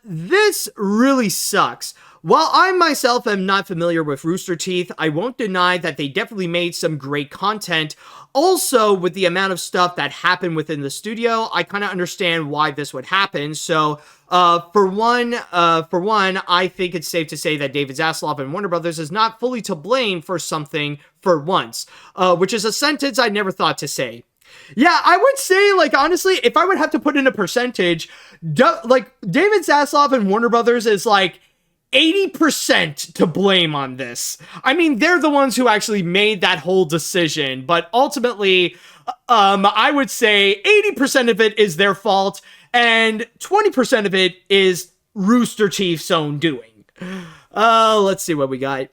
this really sucks. While I myself am not familiar with Rooster Teeth, I won't deny that they definitely made some great content. Also, with the amount of stuff that happened within the studio, I kind of understand why this would happen. So, for one, I think it's safe to say that David Zaslav and Warner Brothers is not fully to blame for something for once, which is a sentence I never thought to say. Yeah, I would say, like, honestly, if I would have to put in a percentage, like, David Zaslav and Warner Brothers is, like, 80% to blame on this. I mean, they're the ones who actually made that whole decision, but ultimately, I would say 80% of it is their fault, and 20% of it is Rooster Teeth's own doing. Let's see what we got.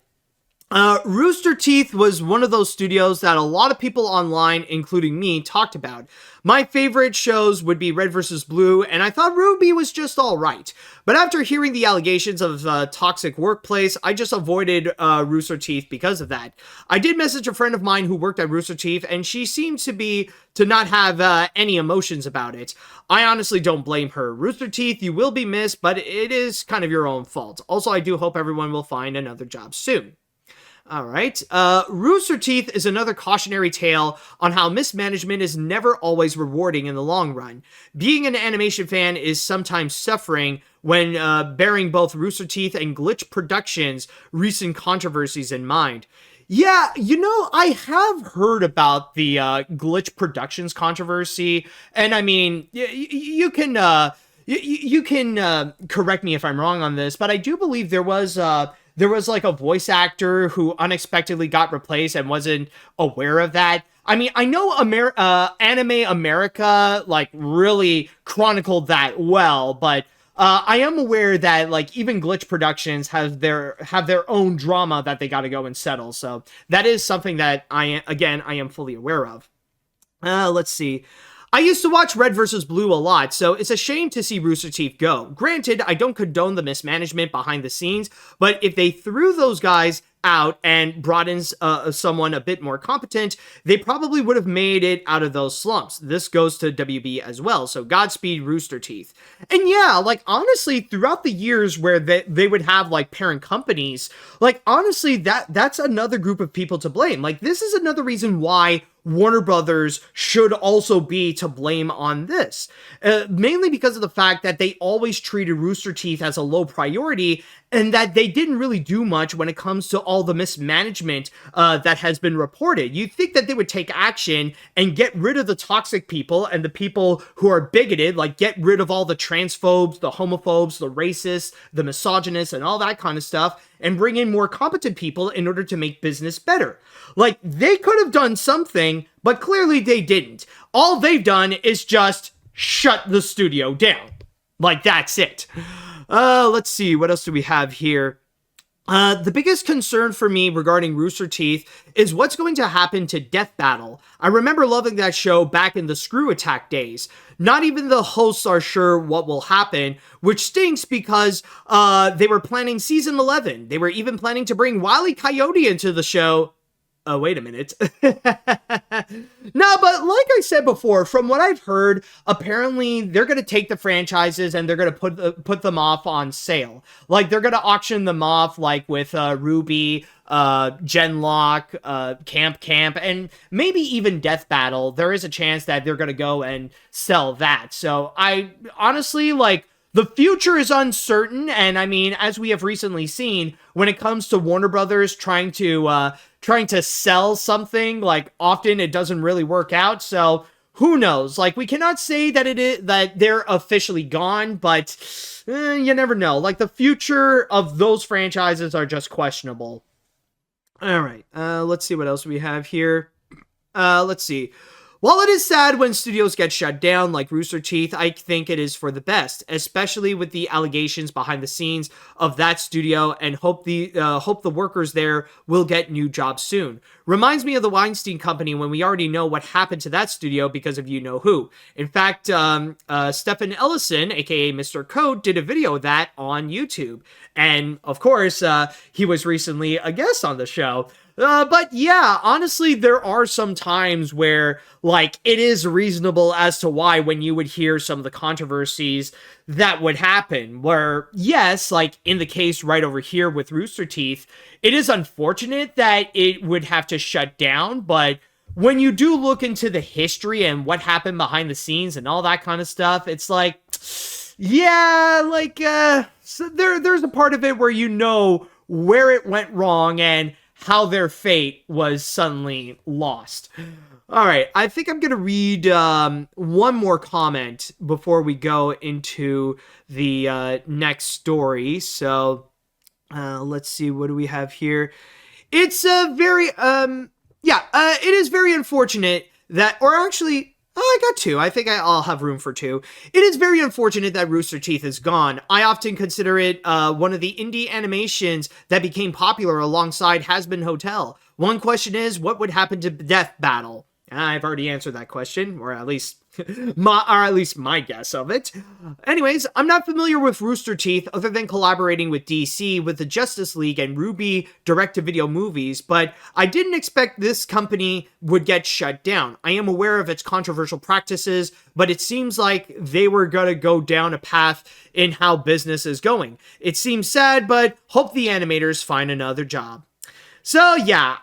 Rooster Teeth was one of those studios that a lot of people online, including me, talked about. My favorite shows would be Red vs. Blue, and I thought Ruby was just alright. But after hearing the allegations of toxic workplace, I just avoided Rooster Teeth because of that. I did message a friend of mine who worked at Rooster Teeth, and she seemed to not have any emotions about it. I honestly don't blame her. Rooster Teeth, you will be missed, but it is kind of your own fault. Also, I do hope everyone will find another job soon. All right. Rooster Teeth is another cautionary tale on how mismanagement is never always rewarding in the long run. Being an animation fan is sometimes suffering when bearing both Rooster Teeth and Glitch Productions' recent controversies in mind. Yeah, you know, I have heard about the Glitch Productions controversy, and I mean, you can correct me if I'm wrong on this, but I do believe there was like a voice actor who unexpectedly got replaced and wasn't aware of that. I mean, I know Anime America like really chronicled that well, but I am aware that like even Glitch Productions have their own drama that they got to go and settle. So that is something that I am fully aware of. Let's see. I used to watch Red vs. Blue a lot, so it's a shame to see Rooster Teeth go. Granted, I don't condone the mismanagement behind the scenes, but if they threw those guys out and brought in someone a bit more competent, they probably would have made it out of those slumps. This goes to WB as well, so Godspeed Rooster Teeth. And yeah, like honestly, throughout the years where they would have like parent companies, like honestly, that's another group of people to blame. Like this is another reason why Warner Brothers should also be to blame on this. Mainly because of the fact that they always treated Rooster Teeth as a low priority and that they didn't really do much when it comes to all the mismanagement that has been reported. You'd think that they would take action and get rid of the toxic people and the people who are bigoted, like get rid of all the transphobes, the homophobes, the racists, the misogynists, and all that kind of stuff, and bring in more competent people in order to make business better. Like, they could have done something, but clearly they didn't. All they've done is just shut the studio down. Like, that's it. Let's see, what else do we have here? The biggest concern for me regarding Rooster Teeth is what's going to happen to Death Battle. I remember loving that show back in the Screw Attack days. Not even the hosts are sure what will happen, which stinks because they were planning season 11. They were even planning to bring Wile E. Coyote into the show. Oh, wait a minute. No, but like I said before, from what I've heard, apparently they're going to take the franchises and they're going to put them off on sale. Like, they're going to auction them off, like with Ruby, Genlock, Camp, and maybe even Death Battle. There is a chance that they're going to go and sell that. So I honestly, like, the future is uncertain, and I mean, as we have recently seen, when it comes to Warner Brothers trying to sell something, like, often it doesn't really work out, so who knows? Like, we cannot say that they're officially gone, but you never know. Like, the future of those franchises are just questionable. Alright, let's see what else we have here. Let's see. While it is sad when studios get shut down like Rooster Teeth, I think it is for the best, especially with the allegations behind the scenes of that studio, and hope the workers there will get new jobs soon. Reminds me of the Weinstein Company, when we already know what happened to that studio because of you know who. In fact, Stephen Ellison, aka Mr. Code, did a video of that on YouTube. And of course, he was recently a guest on the show. But yeah, honestly, there are some times where, like, it is reasonable as to why when you would hear some of the controversies that would happen, where, yes, like in the case right over here with Rooster Teeth, it is unfortunate that it would have to shut down, but when you do look into the history and what happened behind the scenes and all that kind of stuff, it's like, yeah, like, so there's a part of it where you know where it went wrong and how their fate was suddenly lost. All right, I think I'm going to read one more comment before we go into the next story. So let's see, what do we have here? It's it is very unfortunate that, or actually, I got two. I think I'll have room for two. It is very unfortunate that Rooster Teeth is gone. I often consider it one of the indie animations that became popular alongside Has Been Hotel. One question is, what would happen to Death Battle? I've already answered that question, or at least my guess of it. Anyways, I'm not familiar with Rooster Teeth other than collaborating with DC with the Justice League and Ruby direct-to-video movies, but I didn't expect this company would get shut down. I am aware of its controversial practices, but it seems like they were gonna go down a path in how business is going. It seems sad, but hope the animators find another job. So yeah,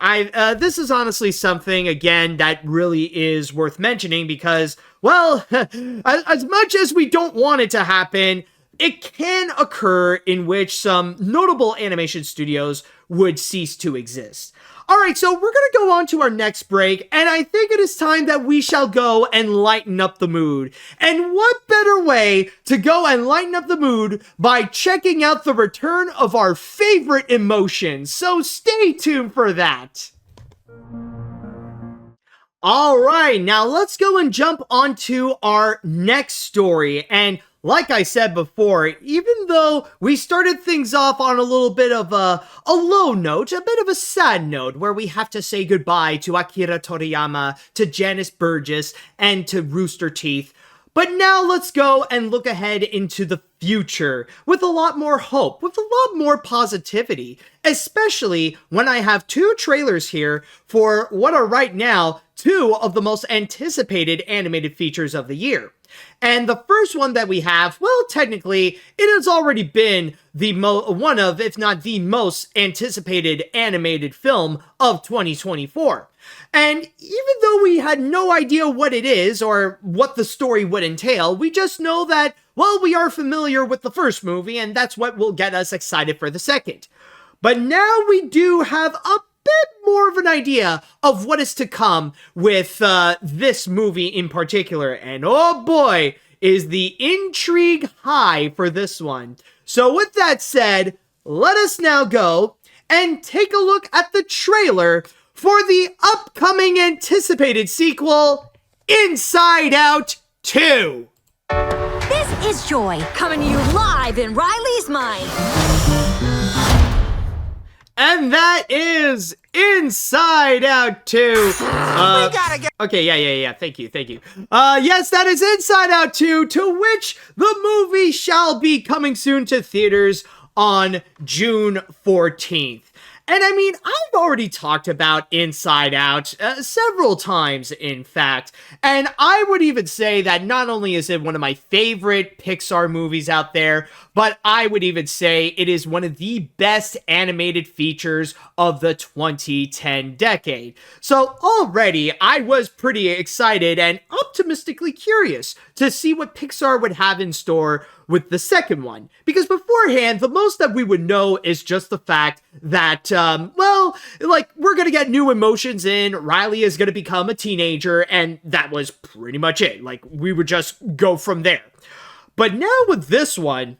this is honestly something, again, that really is worth mentioning because, well, as much as we don't want it to happen, it can occur in which some notable animation studios would cease to exist. Alright, so we're gonna go on to our next break, and I think it is time that we shall go and lighten up the mood. And what better way to go and lighten up the mood by checking out the return of our favorite emotions, so stay tuned for that. Alright, now let's go and jump onto our next story, and like I said before, even though we started things off on a little bit of a low note, a bit of a sad note, where we have to say goodbye to Akira Toriyama, to Janice Burgess, and to Rooster Teeth, but now let's go and look ahead into the future with a lot more hope, with a lot more positivity, especially when I have two trailers here for what are right now two of the most anticipated animated features of the year. And the first one that we have, well, technically, it has already been the one of, if not the most anticipated animated film of 2024. And even though we had no idea what it is or what the story would entail, we just know that, well, we are familiar with the first movie, and that's what will get us excited for the second. But now we do have a bit more of an idea of what is to come with this movie in particular, and oh boy, is the intrigue high for this one. So with that said, let us now go and take a look at the trailer for the upcoming anticipated sequel, Inside Out 2. This is Joy, coming to you live in Riley's mind. And that is Inside Out 2. Okay, yeah. Thank you. Yes, that is Inside Out 2, to which the movie shall be coming soon to theaters on June 14th. And I mean, I've already talked about Inside Out several times, in fact. And I would even say that not only is it one of my favorite Pixar movies out there, but I would even say it is one of the best animated features of the 2010 decade. So already, I was pretty excited and optimistically curious to see what Pixar would have in store with the second one. Because beforehand, the most that we would know is just the fact that, well, like, we're gonna get new emotions in, Riley is gonna become a teenager, and that was pretty much it. Like, we would just go from there. But now with this one,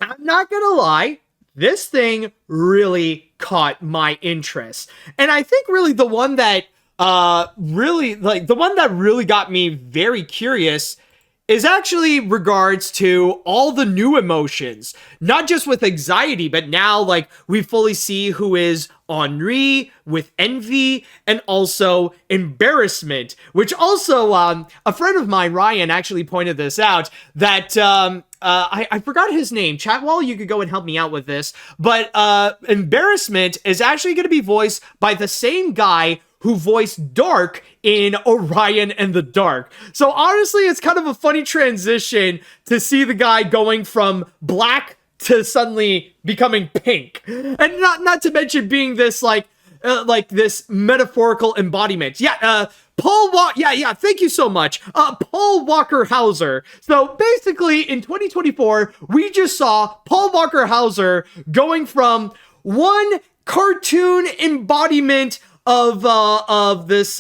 I'm not gonna lie, this thing really caught my interest. And I think really the one that really, like, the one that really got me very curious is actually regards to all the new emotions, not just with anxiety, but now, like, we fully see who is Henri with envy and also embarrassment, which also, a friend of mine, Ryan, actually pointed this out, that, I forgot his name. Chatwall, you could go and help me out with this, but, embarrassment is actually going to be voiced by the same guy who voiced Dark in Orion and the Dark. So honestly, it's kind of a funny transition to see the guy going from black to suddenly becoming pink. And not to mention being this like this metaphorical embodiment. Yeah, thank you so much. Paul Walker Hauser. So basically in 2024, we just saw Paul Walker Hauser going from one cartoon embodiment of this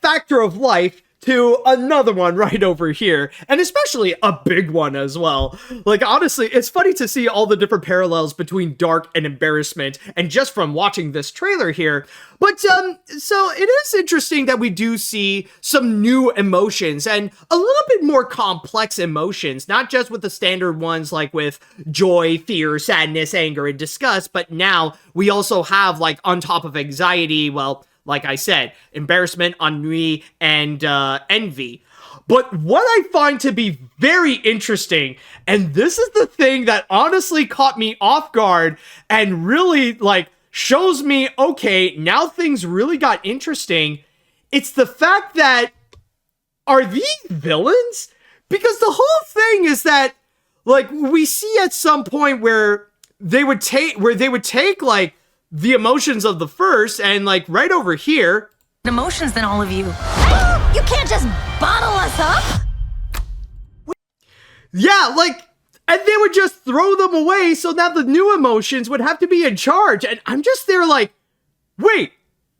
factor of life to another one right over here, and especially a big one as well. Like, honestly, it's funny to see all the different parallels between Dark and embarrassment, and just from watching this trailer here. But so it is interesting that we do see some new emotions and a little bit more complex emotions, not just with the standard ones like with joy, fear, sadness, anger, and disgust, but now we also have, like, on top of anxiety, well, like I said, embarrassment, ennui, and envy. But what I find to be very interesting, and this is the thing that honestly caught me off guard and really, like, shows me, okay, now things really got interesting, it's the fact that, are these villains? Because the whole thing is that, like, we see at some point where they would take, like, the emotions of the first, and, like, right over here, Emotions than all of you. You can't just bottle us up. yeah, like, and they would just throw them away, so now the new emotions would have to be in charge, and I'm just there like, wait,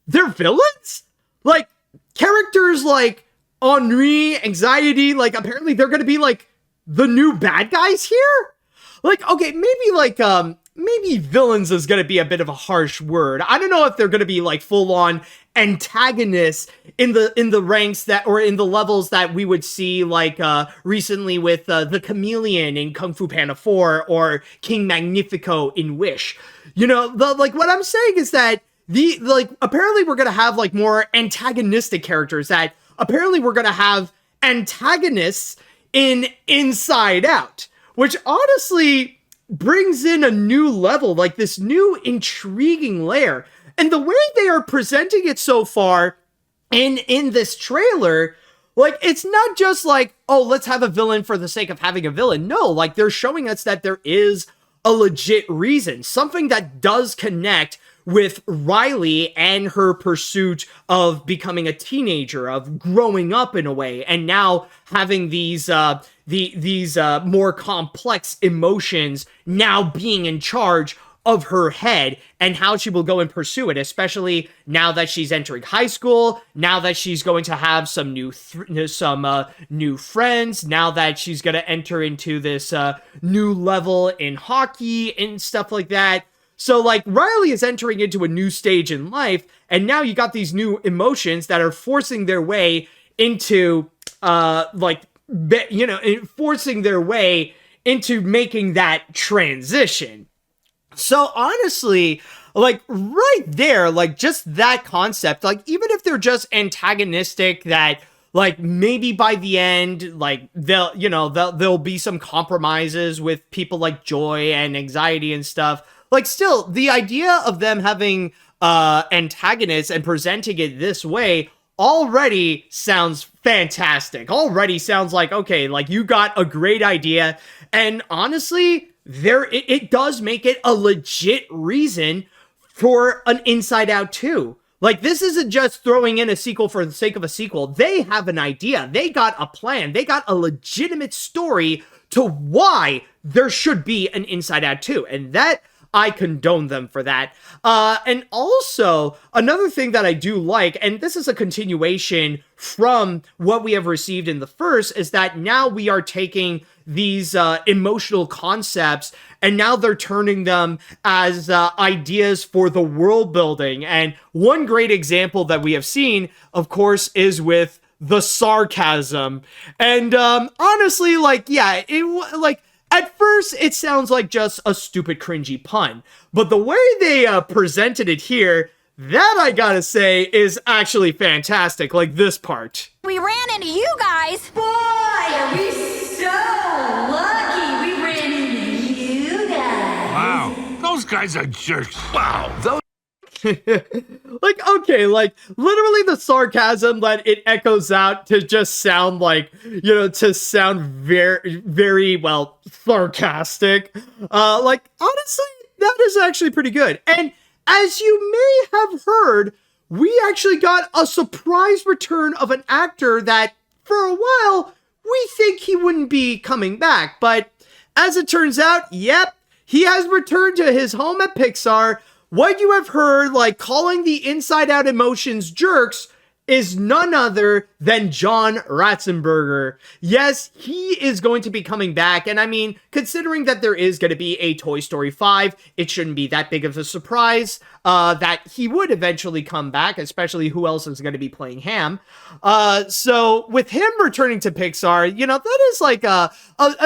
they're villains? Like, characters like Henri, anxiety, like, apparently they're gonna be, like, the new bad guys here? Like, okay, maybe villains is going to be a bit of a harsh word. I don't know if they're going to be, like, full-on antagonists in the ranks that, or in the levels that we would see, like, recently with the Chameleon in Kung Fu Panda 4 or King Magnifico in Wish. You know, like, what I'm saying is that apparently we're going to have, like, more antagonistic characters, that apparently we're going to have antagonists in Inside Out, which honestly brings in a new level, like this new intriguing layer. And the way they are presenting it so far in this trailer, like, it's not just like, oh, let's have a villain for the sake of having a villain. No, like, they're showing us that there is a legit reason, something that does connect with Riley and her pursuit of becoming a teenager, of growing up in a way, and now having these more complex emotions now being in charge of her head, and how she will go and pursue it, especially now that she's entering high school, now that she's going to have some new friends, now that she's going to enter into this new level in hockey and stuff like that. So, like, Riley is entering into a new stage in life, and now you got these new emotions that are forcing their way into, forcing their way into making that transition. So, honestly, like, right there, like, just that concept, like, even if they're just antagonistic, that, like, maybe by the end, like, there'll be some compromises with people like Joy and Anxiety and stuff. Like, still, the idea of them having antagonists and presenting it this way already sounds fantastic. Already sounds like, okay, like, you got a great idea. And honestly, it does make it a legit reason for an Inside Out 2. Like, this isn't just throwing in a sequel for the sake of a sequel. They have an idea. They got a plan. They got a legitimate story to why there should be an Inside Out 2. And that, I condone them for that. And also, another thing that I do like, and this is a continuation from what we have received in the first, is that now we are taking these emotional concepts and now they're turning them as ideas for the world building. And one great example that we have seen, of course, is with the sarcasm. And honestly, like, yeah, at first, it sounds like just a stupid, cringy pun. But the way they presented it here, that I gotta say is actually fantastic. Like this part. We ran into you guys. Boy, are we so lucky we ran into you guys. Wow, those guys are jerks. Wow, those. Like, okay, like, literally the sarcasm that it echoes out to just sound like, you know, to sound very, very, well, sarcastic. Like, honestly, that is actually pretty good. And as you may have heard, we actually got a surprise return of an actor that, for a while, we think he wouldn't be coming back. But as it turns out, yep, he has returned to his home at Pixar. What you have heard, like, calling the Inside Out emotions jerks, is none other than John Ratzenberger. Yes, he is going to be coming back, and I mean, considering that there is going to be a Toy Story 5, it shouldn't be that big of a surprise that he would eventually come back, especially who else is going to be playing Ham. So with him returning to Pixar, you know, that is like a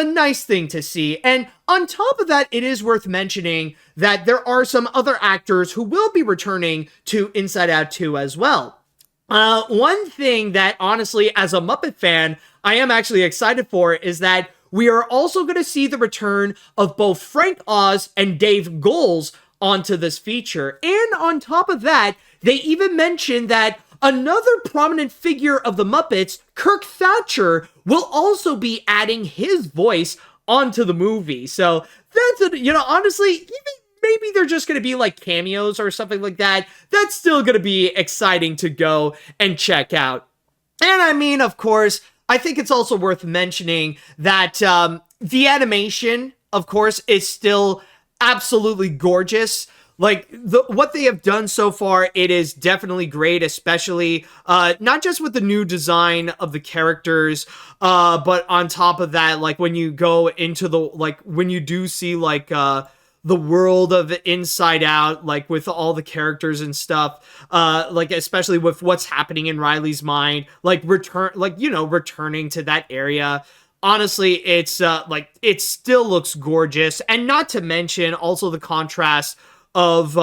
nice thing to see. And on top of that, it is worth mentioning that there are some other actors who will be returning to Inside Out 2 as well. One thing that, honestly, as a Muppet fan, I am actually excited for is that we are also going to see the return of both Frank Oz and Dave Goelz onto this feature. And on top of that, they even mentioned that another prominent figure of the Muppets, Kirk Thatcher, will also be adding his voice onto the movie. So that's, you know, honestly, even maybe they're just going to be like cameos or something like that. That's still going to be exciting to go and check out. And I mean, of course, I think it's also worth mentioning that the animation, of course, is still absolutely gorgeous. Like, what they have done so far, it is definitely great, especially not just with the new design of the characters, but on top of that, like, when you go into the, like, when you do see, like, the world of Inside Out, like with all the characters and stuff, like especially with what's happening in Riley's mind, like returning to that area. Honestly, it's like, it still looks gorgeous, and not to mention also the contrast of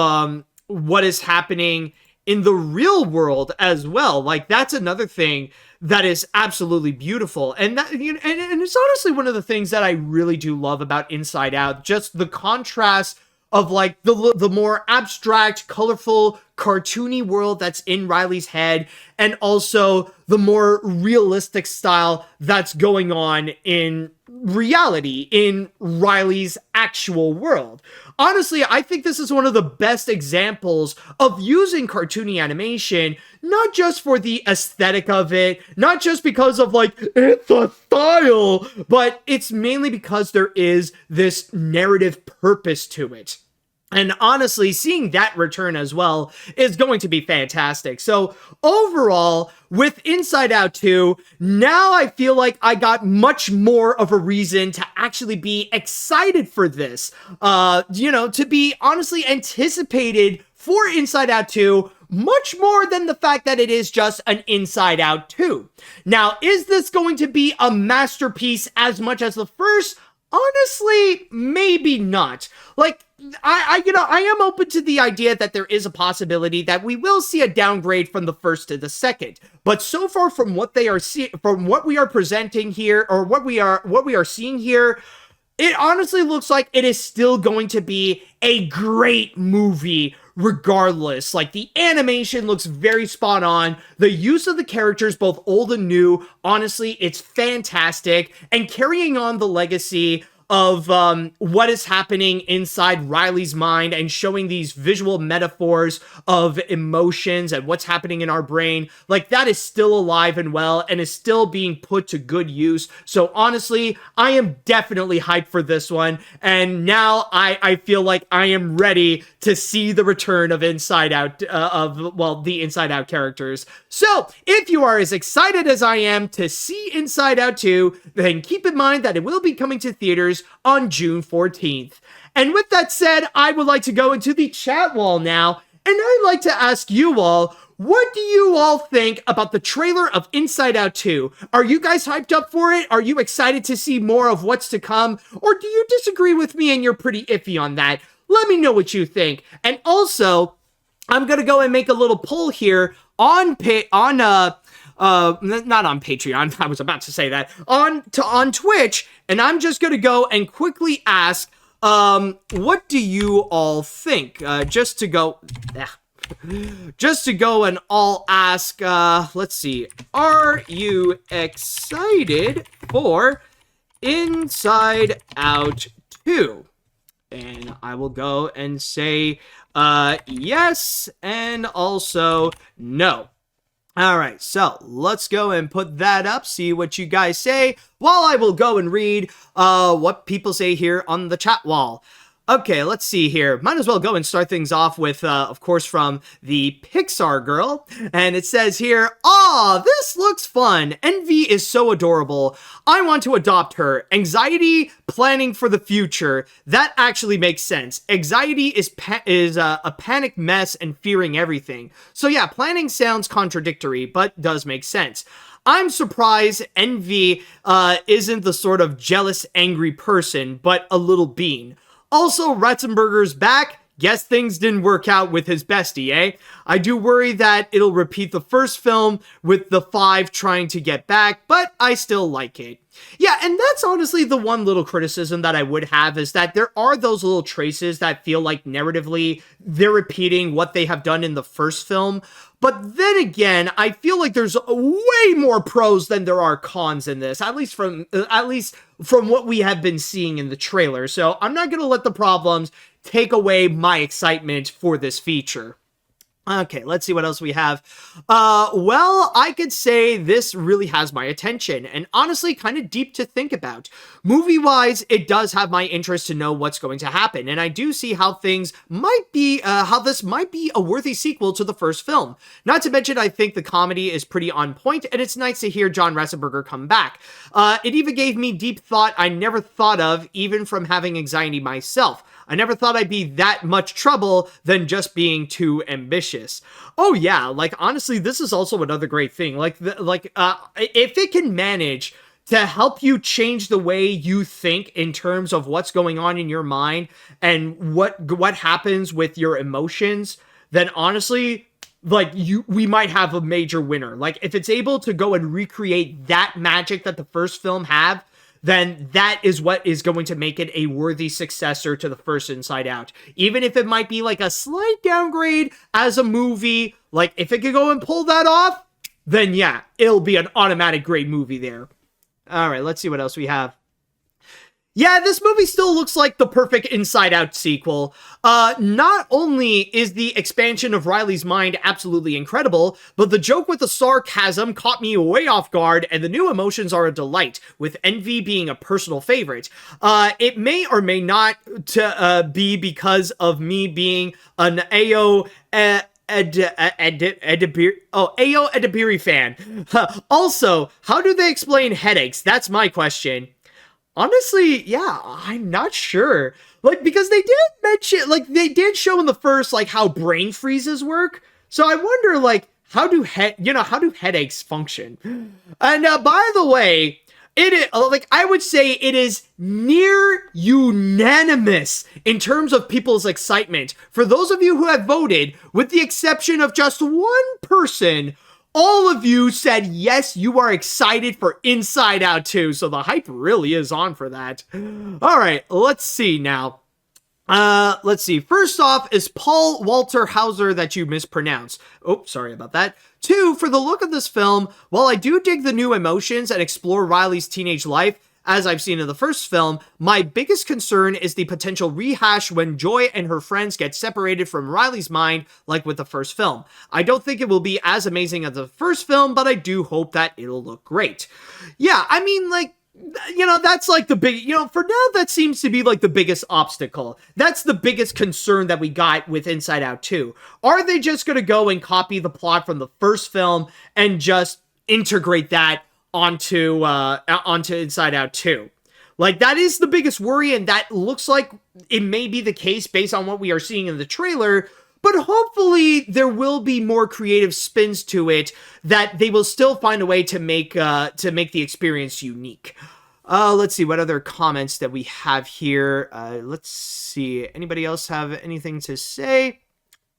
what is happening in the real world as well. Like, that's another thing that is absolutely beautiful. And that, you know, and it's honestly one of the things that I really do love about Inside Out, just the contrast of like the more abstract, colorful, cartoony world that's in Riley's head, and also the more realistic style that's going on in reality, in Riley's actual world. Honestly, I think this is one of the best examples of using cartoony animation, not just for the aesthetic of it, not just because of like, it's a style, but it's mainly because there is this narrative purpose to it. And honestly, seeing that return as well is going to be fantastic. So overall, with Inside Out 2, now I feel like I got much more of a reason to actually be excited for this. You know, to be honestly anticipated for Inside Out 2, much more than the fact that it is just an Inside Out 2. Now, is this going to be a masterpiece as much as the first? Honestly, maybe not. Like, I am open to the idea that there is a possibility that we will see a downgrade from the first to the second. But so far from what they are from what we are presenting here, or what we are seeing here, it honestly looks like it is still going to be a great movie regardless. Like, the animation looks very spot on. The use of the characters, both old and new, honestly, it's fantastic. And carrying on the legacy of what is happening inside Riley's mind and showing these visual metaphors of emotions and what's happening in our brain, like that is still alive and well and is still being put to good use. So honestly, I am definitely hyped for this one, and now I feel like I am ready to see the return of Inside Out, the Inside Out characters. So if you are as excited as I am to see Inside Out 2, then keep in mind that it will be coming to theaters on June 14th. And with that said, I would like to go into the chat wall now, and I'd like to ask you all, what do you all think about the trailer of Inside Out 2? Are you guys hyped up for it? Are you excited to see more of what's to come? Or do you disagree with me and you're pretty iffy on that? Let me know what you think. And also, I'm gonna go and make a little poll here on not on Patreon, I was about to say that, on Twitch, and I'm just gonna go and quickly ask, what do you all think? Just to go and all ask, let's see, are you excited for Inside Out 2? And I will go and say, yes, and also no. All right, so let's go and put that up, see what you guys say, while I will go and read what people say here on the chat wall. Okay, let's see here. Might as well go and start things off with, of course, from the Pixar girl. And it says here, "Aw, this looks fun. Envy is so adorable. I want to adopt her. Anxiety, planning for the future. That actually makes sense. Anxiety is a panic mess and fearing everything. So yeah, planning sounds contradictory, but does make sense. I'm surprised Envy isn't the sort of jealous, angry person, but a little bean. Also, Ratzenberger's back. Guess things didn't work out with his bestie, eh? I do worry that it'll repeat the first film with the five trying to get back, but I still like it." Yeah, and that's honestly the one little criticism that I would have, is that there are those little traces that feel like narratively they're repeating what they have done in the first film. But then again, I feel like there's way more pros than there are cons in this, at least from what we have been seeing in the trailer. So I'm not going to let the problems take away my excitement for this feature. Okay, let's see what else we have. Well, I could say this really has my attention, and honestly kind of deep to think about. Movie-wise, it does have my interest to know what's going to happen, and I do see how things might be, how this might be a worthy sequel to the first film. Not to mention, I think the comedy is pretty on point, and it's nice to hear John Ratzenberger come back. It even gave me deep thought I never thought of, even from having anxiety myself. I never thought I'd be that much trouble than just being too ambitious. Oh yeah, like honestly, this is also another great thing. If it can manage to help you change the way you think in terms of what's going on in your mind and what happens with your emotions, then honestly, we might have a major winner. Like if it's able to go and recreate that magic that the first film had, then that is what is going to make it a worthy successor to the first Inside Out. Even if it might be like a slight downgrade as a movie, like if it could go and pull that off, then yeah, it'll be an automatic great movie there. All right, let's see what else we have. Yeah, this movie still looks like the perfect Inside Out sequel. Not only is the expansion of Riley's mind absolutely incredible, but the joke with the sarcasm caught me way off guard, and the new emotions are a delight, with Envy being a personal favorite. It may or may not be because of me being an Ayo Edebiri fan. Also, how do they explain headaches? That's my question. Honestly, yeah, I'm not sure. Like, because they did mention, like, they did show in the first, like, how brain freezes work. So I wonder, like, how do headaches function? And by the way, I would say it is near unanimous in terms of people's excitement. For those of you who have voted, with the exception of just one person, all of you said, yes, you are excited for Inside Out 2, so the hype really is on for that. All right, let's see now. Let's see. First off is Paul Walter Hauser that you mispronounced. Oh, sorry about that. 2, for the look of this film, while I do dig the new emotions and explore Riley's teenage life, as I've seen in the first film. My biggest concern is the potential rehash when Joy and her friends get separated from Riley's mind, like with the first film. I don't think it will be as amazing as the first film, but I do hope that it'll look great. Yeah, I mean, like, that's like the big, for now, that seems to be like the biggest obstacle. That's the biggest concern that we got with Inside Out 2. Are they just going to go and copy the plot from the first film and just integrate that onto Inside Out 2? Like, that is the biggest worry, and that looks like it may be the case based on what we are seeing in the trailer. But hopefully there will be more creative spins to it, that they will still find a way to make the experience unique. Let's see what other comments that we have here. Let's see. Anybody else have anything to say?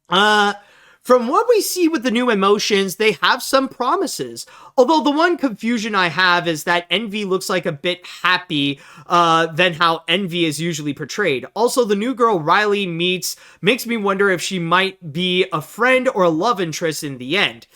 From what we see with the new emotions, they have some promises. Although the one confusion I have is that Envy looks like a bit happy than how Envy is usually portrayed. Also, the new girl Riley meets makes me wonder if she might be a friend or a love interest in the end.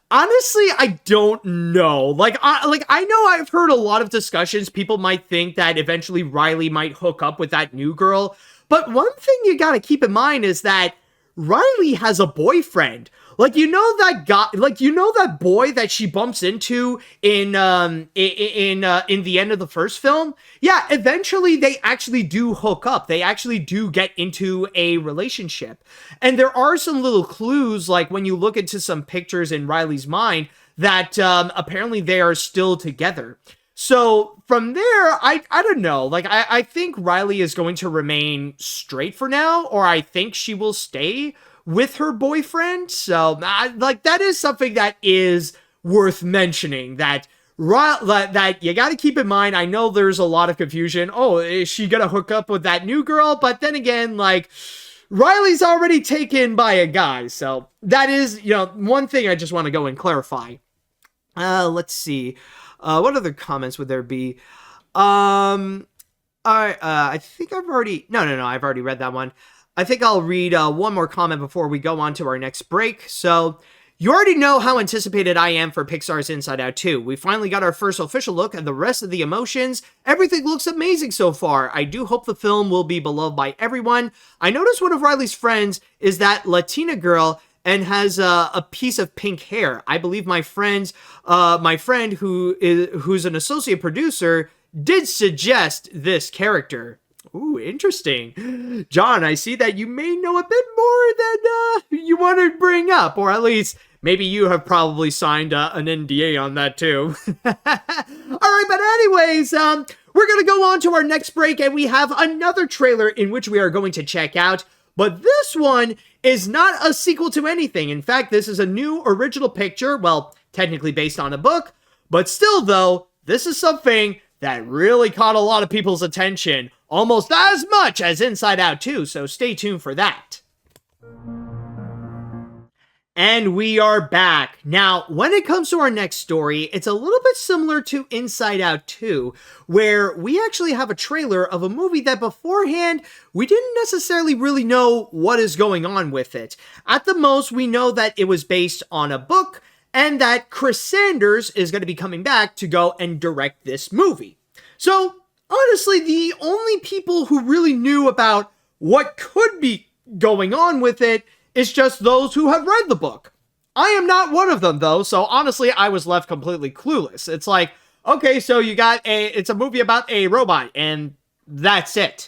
Honestly, I don't know. Like I know I've heard a lot of discussions. People might think that eventually Riley might hook up with that new girl. But one thing you gotta keep in mind is that Riley has a boyfriend. Like, that guy, that boy that she bumps into in the end of the first film. Yeah, eventually they actually do hook up. They actually do get into a relationship. And there are some little clues, like when you look into some pictures in Riley's mind, that apparently they are still together. So from there, I don't know. Like, I think Riley is going to remain straight for now, or I think she will stay with her boyfriend. So, that is something that is worth mentioning, that you got to keep in mind. I know there's a lot of confusion. Oh, is she going to hook up with that new girl? But then again, like, Riley's already taken by a guy. So that is, one thing I just want to go and clarify. Let's see. What other comments would there be? All right, I think I've already... No, I've already read that one. I think I'll read one more comment before we go on to our next break. So, you already know how anticipated I am for Pixar's Inside Out 2. We finally got our first official look at the rest of the emotions. Everything looks amazing so far. I do hope the film will be beloved by everyone. I noticed one of Riley's friends is that Latina girl and has a piece of pink hair. I believe my friend who's an associate producer did suggest this character. Ooh, interesting. John, I see that you may know a bit more than you want to bring up, or at least maybe you have probably signed an NDA on that too. All right, but anyways, we're going to go on to our next break, and we have another trailer in which we are going to check out. But this one is not a sequel to anything. In fact, this is a new original picture, well, technically based on a book, but still though, this is something that really caught a lot of people's attention, almost as much as Inside Out 2, so stay tuned for that. And we are back. Now, when it comes to our next story, it's a little bit similar to Inside Out 2, where we actually have a trailer of a movie that beforehand, we didn't necessarily really know what is going on with it. At the most, we know that it was based on a book, and that Chris Sanders is going to be coming back to go and direct this movie. So, honestly, the only people who really knew about what could be going on with it is just those who have read the book. I am not one of them, though, so honestly, I was left completely clueless. It's like, okay, so it's a movie about a robot, and that's it.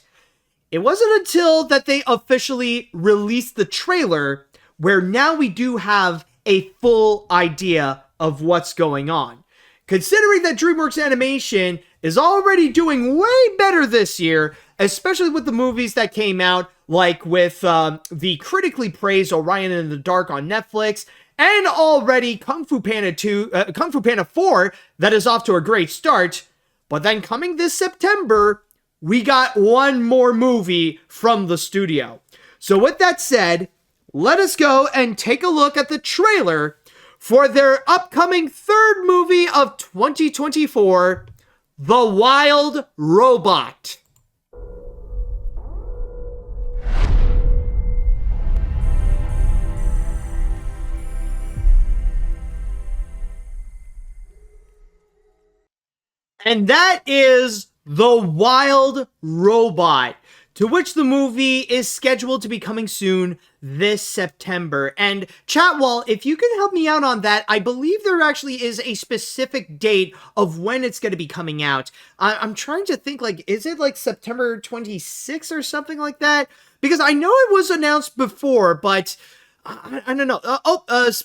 It wasn't until that they officially released the trailer where now we do have a full idea of what's going on. Considering that DreamWorks Animation is already doing way better this year, especially with the movies that came out, like with the critically praised Orion in the Dark on Netflix, and already Kung Fu Panda 4 that is off to a great start. But then coming this September, we got one more movie from the studio. So with that said, let us go and take a look at the trailer for their upcoming third movie of 2024, The Wild Robot. And that is The Wild Robot, to which the movie is scheduled to be coming soon this September. And Chatwall, if you can help me out on that, I believe there actually is a specific date of when it's going to be coming out. I'm trying to think, like, is it like September 26th or something like that? Because I know it was announced before, but I don't know.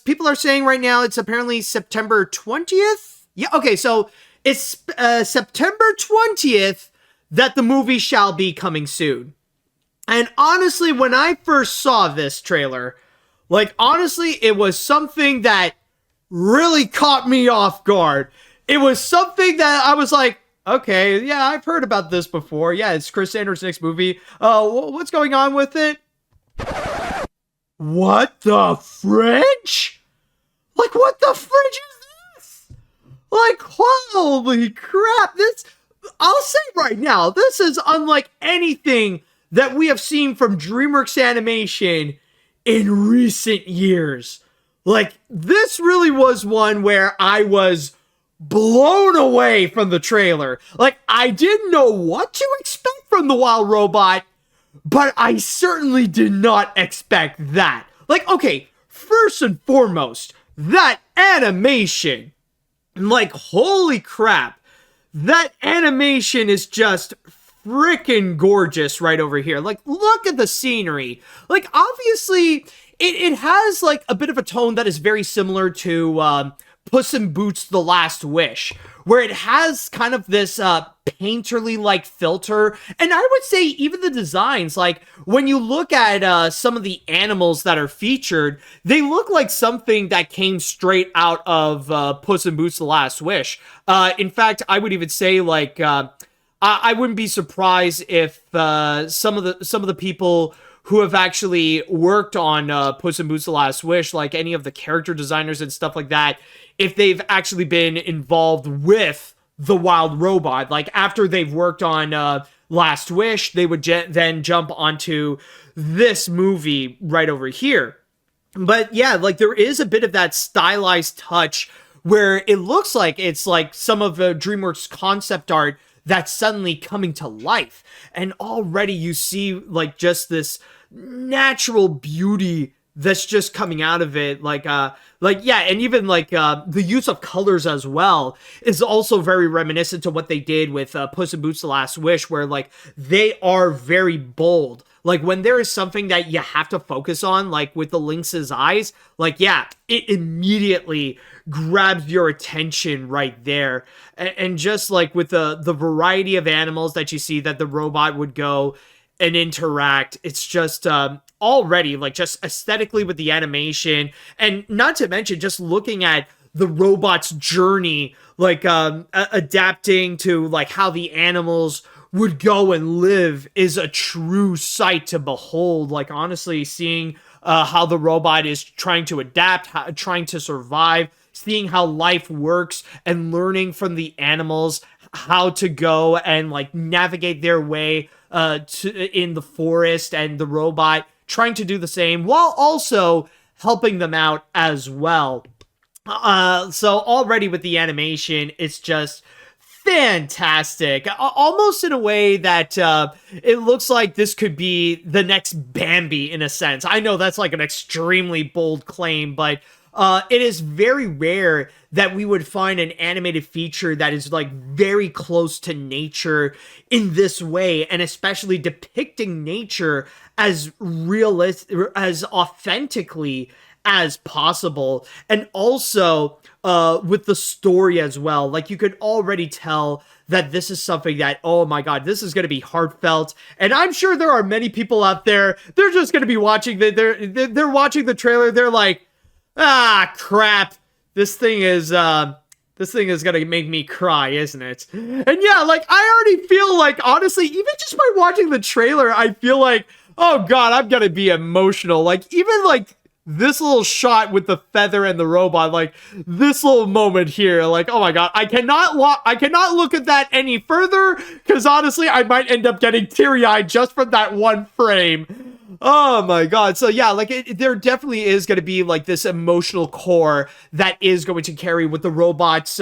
People are saying right now it's apparently September 20th? Yeah, okay, so it's September 20th that the movie shall be coming soon. And honestly, when I first saw this trailer, like, honestly, it was something that really caught me off guard. It was something that I was like, okay, yeah, I've heard about this before. Yeah, it's Chris Sanders' next movie. What's going on with it? What the fridge? Like, what the fridge is this? Like, holy crap, I'll say right now, this is unlike anything that we have seen from DreamWorks Animation in recent years. Like, this really was one where I was blown away from the trailer. Like, I didn't know what to expect from the Wild Robot, but I certainly did not expect that. Like, okay, first and foremost, that animation. Like, holy crap. That animation is just freaking gorgeous right over here. Like, look at the scenery. Like, obviously, it has, like, a bit of a tone that is very similar to Puss in Boots: The Last Wish, where it has kind of this painterly-like filter. And I would say even the designs, like, when you look at some of the animals that are featured, they look like something that came straight out of Puss in Boots: The Last Wish. In fact, I would even say, like, I wouldn't be surprised if some of the people who have actually worked on Puss in Boots: The Last Wish, like any of the character designers and stuff like that, if they've actually been involved with the Wild Robot. Like, after they've worked on Last Wish, they would then jump onto this movie right over here. But yeah, like, there is a bit of that stylized touch where it looks like it's like some of the DreamWorks concept art that's suddenly coming to life. And already you see, like, just this natural beauty that's just coming out of it. Like, yeah, and even, like, the use of colors as well is also very reminiscent to what they did with Puss in Boots: The Last Wish, where, like, they are very bold. Like, when there is something that you have to focus on, like with the lynx's eyes, like, yeah, it immediately grabs your attention right there. And just like with the variety of animals that you see that the robot would go and interact, it's just already, like, just aesthetically with the animation, and not to mention just looking at the robot's journey, like adapting to, like, how the animals would go and live is a true sight to behold. Like, honestly, seeing how the robot is trying to adapt, trying to survive, seeing how life works, and learning from the animals how to go and, like, navigate their way in the forest, and the robot trying to do the same while also helping them out as well. So already with the animation, it's just fantastic. Almost in a way that it looks like this could be the next Bambi in a sense. I know that's like an extremely bold claim, but it is very rare that we would find an animated feature that is, like, very close to nature in this way, and especially depicting nature as realistic, as authentically as possible. And also with the story as well, like, you could already tell that this is something that, oh my god, this is going to be heartfelt. And I'm sure there are many people out there, they're just going to be watching they're watching the trailer, they're like, ah, crap, this thing is gonna make me cry, isn't it? And yeah, like, I already feel like, honestly, even just by watching the trailer, I feel like, oh god, I'm gonna be emotional. Like, even, like, this little shot with the feather and the robot, like, this little moment here, like, oh my god, I cannot look at that any further, because honestly, I might end up getting teary-eyed just from that one frame. Oh my god. So yeah, like, there definitely is going to be, like, this emotional core that is going to carry with the robot's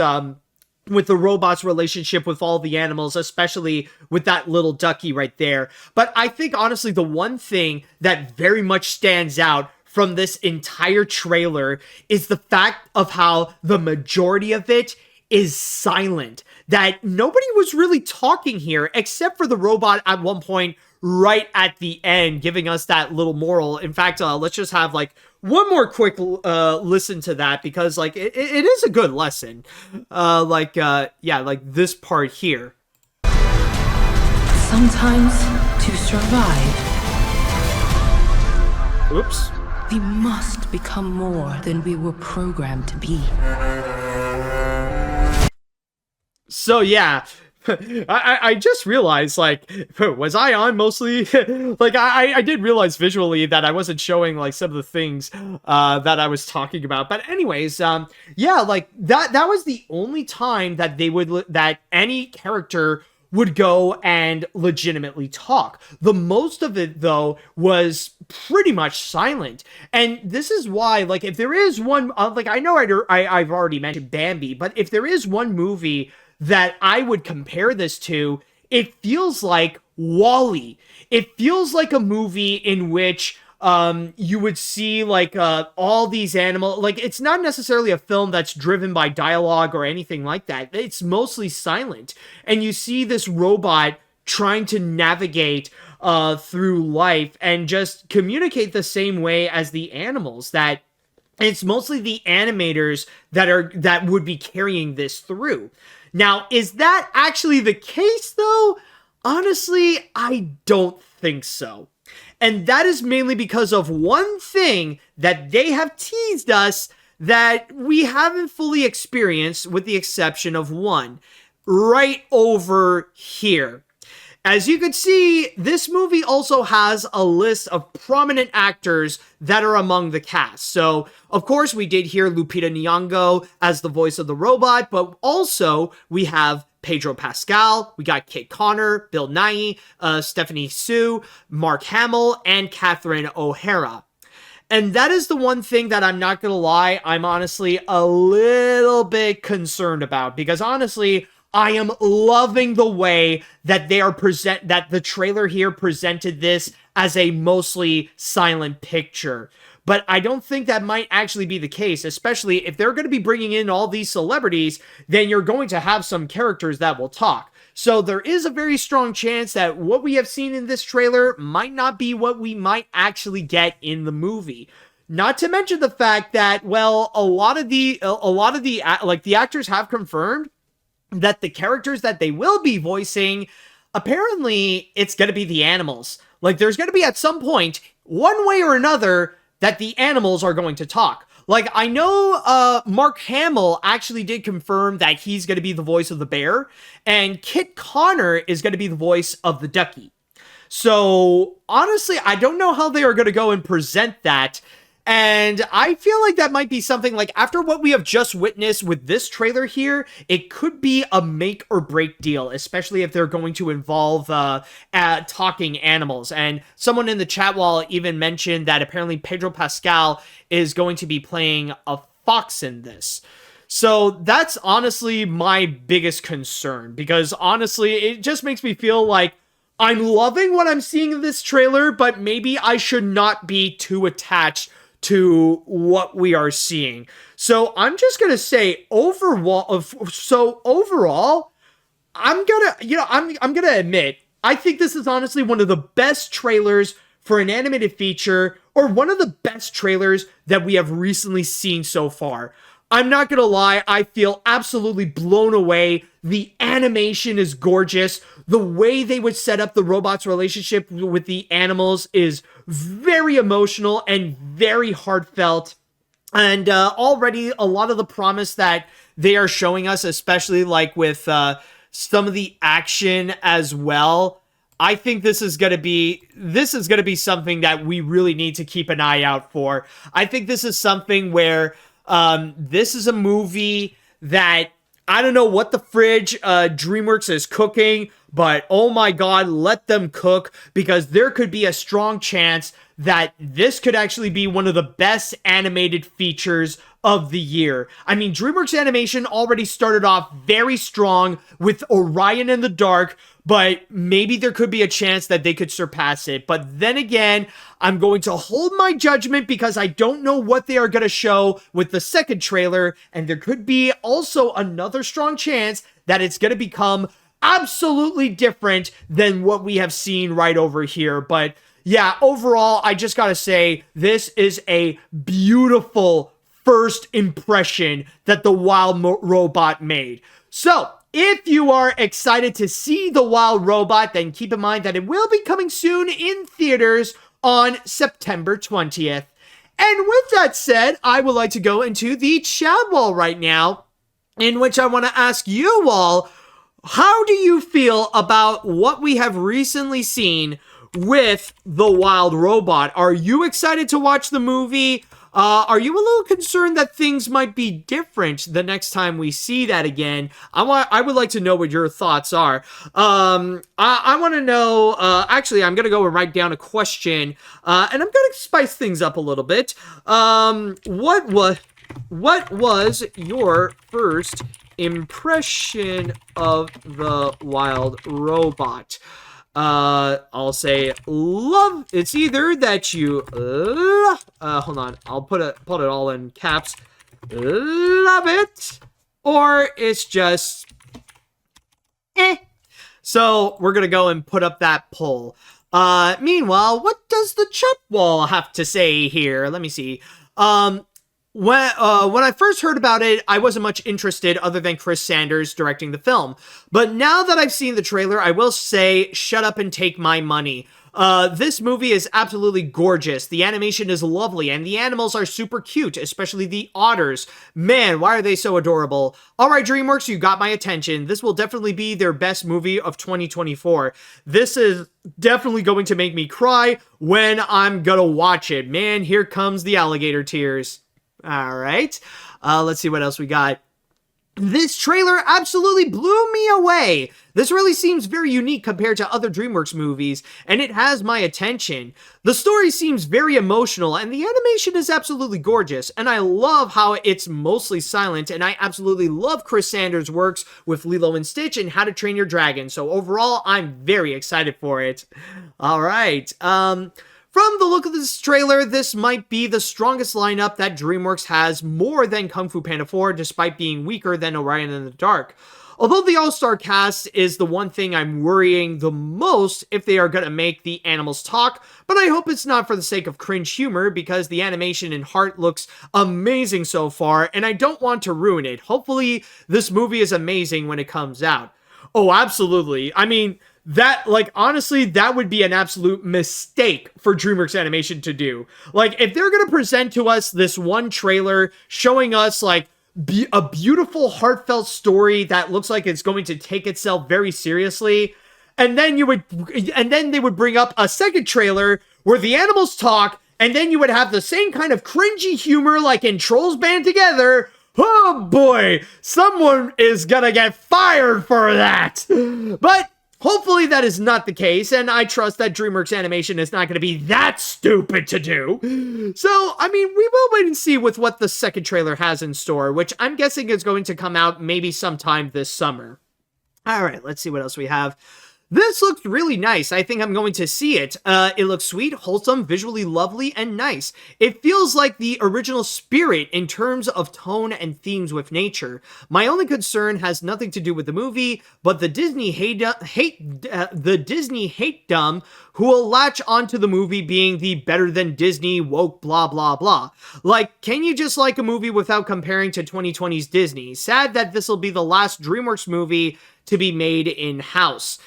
with the robot's relationship with all the animals, especially with that little ducky right there. But I think, honestly, the one thing that very much stands out from this entire trailer is the fact of how the majority of it is silent. That nobody was really talking here, except for the robot at one point right at the end, giving us that little moral. In fact, let's just have like one more quick listen to that, because like it is a good lesson. Yeah, like this part here. Sometimes to survive, Oops. we must become more than we were programmed to be. So yeah, I just realized, like, was I on mostly? Like, I did realize visually that I wasn't showing, like, some of the things that I was talking about. But anyways, yeah, like, that was the only time that that any character would go and legitimately talk. The most of it, though, was pretty much silent. And this is why, like, if there is one, like, I know I've already mentioned Bambi, but if there is one movie that I would compare this to, it feels like WALL-E. It feels like a movie in which you would see like all these animals. Like, it's not necessarily a film that's driven by dialogue or anything like that. It's mostly silent, and you see this robot trying to navigate through life and just communicate the same way as the animals. That it's mostly the animators that would be carrying this through. Now, is that actually the case, though? Honestly, I don't think so. And that is mainly because of one thing that they have teased us that we haven't fully experienced, with the exception of one. Right over here. As you can see, this movie also has a list of prominent actors that are among the cast. So, of course, we did hear Lupita Nyong'o as the voice of the robot, but also we have Pedro Pascal, we got Kit Connor, Bill Nighy, Stephanie Sue, Mark Hamill, and Catherine O'Hara. And that is the one thing that I'm not gonna lie, I'm honestly a little bit concerned about, because honestly, I am loving the way that that the trailer here presented this as a mostly silent picture. But I don't think that might actually be the case, especially if they're going to be bringing in all these celebrities, then you're going to have some characters that will talk. So there is a very strong chance that what we have seen in this trailer might not be what we might actually get in the movie. Not to mention the fact that, well, a lot of the actors have confirmed that the characters that they will be voicing, apparently it's going to be the animals. Like, there's going to be at some point, one way or another, that the animals are going to talk. Like, I know Mark Hamill actually did confirm that he's going to be the voice of the bear, and Kit Connor is going to be the voice of the ducky. So, honestly, I don't know how they are going to go and present that. And I feel like that might be something, like, after what we have just witnessed with this trailer here, it could be a make or break deal, especially if they're going to involve talking animals. And someone in the chat wall even mentioned that apparently Pedro Pascal is going to be playing a fox in this. So that's honestly my biggest concern, because honestly, it just makes me feel like I'm loving what I'm seeing in this trailer, but maybe I should not be too attached to what we are seeing. So I'm just gonna say overall, I'm gonna admit, I think this is honestly one of the best trailers for an animated feature, or one of the best trailers that we have recently seen so far. I'm not gonna lie, I feel absolutely blown away. The animation is gorgeous. The way they would set up the robot's relationship with the animals is very emotional and very heartfelt. And already a lot of the promise that they are showing us, especially like with some of the action as well, I think this is gonna be something that we really need to keep an eye out for. I think this is something where this is a movie that I don't know what the fridge DreamWorks is cooking, but oh my god, let them cook, because there could be a strong chance that this could actually be one of the best animated features of the year. I mean, DreamWorks Animation already started off very strong with Orion in the Dark, but maybe there could be a chance that they could surpass it. But then again, I'm going to hold my judgment because I don't know what they are going to show with the second trailer, and there could be also another strong chance that it's going to become absolutely different than what we have seen right over here. But yeah, overall, I just gotta say, this is a beautiful first impression that the Wild Robot made. So, if you are excited to see the Wild Robot, then keep in mind that it will be coming soon in theaters on September 20th. And with that said, I would like to go into the chat wall right now, in which I want to ask you all, how do you feel about what we have recently seen with the Wild Robot? Are you excited to watch the movie? Are you a little concerned that things might be different the next time we see that again? I would like to know what your thoughts are. I want to know, actually, I'm going to go and write down a question, and I'm going to spice things up a little bit. What was your first impression of the Wild Robot? I'll say love. It's either that you hold on, I'll put it all in caps, love it, or it's just So we're gonna go and put up that poll. Meanwhile, what does the chat wall have to say here? Let me see. When I first heard about it, I wasn't much interested other than Chris Sanders directing the film. But now that I've seen the trailer, I will say, shut up and take my money. This movie is absolutely gorgeous. The animation is lovely, and the animals are super cute, especially the otters. Man, why are they so adorable? Alright, DreamWorks, you got my attention. This will definitely be their best movie of 2024. This is definitely going to make me cry when I'm gonna watch it. Man, here comes the alligator tears. Alright, let's see what else we got. This trailer absolutely blew me away. This really seems very unique compared to other DreamWorks movies, and it has my attention. The story seems very emotional, and the animation is absolutely gorgeous, and I love how it's mostly silent, and I absolutely love Chris Sanders' works with Lilo and Stitch and How to Train Your Dragon, so overall, I'm very excited for it. Alright, from the look of this trailer, this might be the strongest lineup that DreamWorks has, more than Kung Fu Panda 4, despite being weaker than Orion in the Dark. Although the all-star cast is the one thing I'm worrying the most if they are going to make the animals talk, but I hope it's not for the sake of cringe humor, because the animation and heart looks amazing so far, and I don't want to ruin it. Hopefully, this movie is amazing when it comes out. Oh, absolutely. I mean, that, like, honestly, that would be an absolute mistake for DreamWorks Animation to do. Like, if they're gonna present to us this one trailer showing us, like, a beautiful, heartfelt story that looks like it's going to take itself very seriously, and then they would bring up a second trailer where the animals talk, and then you would have the same kind of cringy humor like in Trolls Band Together. Oh boy, someone is gonna get fired for that. But hopefully that is not the case, and I trust that DreamWorks Animation is not going to be that stupid to do. So, I mean, we will wait and see with what the second trailer has in store, which I'm guessing is going to come out maybe sometime this summer. Alright, let's see what else we have. This looks really nice. I think I'm going to see it. It looks sweet, wholesome, visually lovely, and nice. It feels like the original spirit in terms of tone and themes with nature. My only concern has nothing to do with the movie, but the Disney hate-dom who will latch onto the movie being the better than Disney woke blah blah blah. Like, can you just like a movie without comparing to 2020's Disney? Sad that this will be the last DreamWorks movie to be made in-house.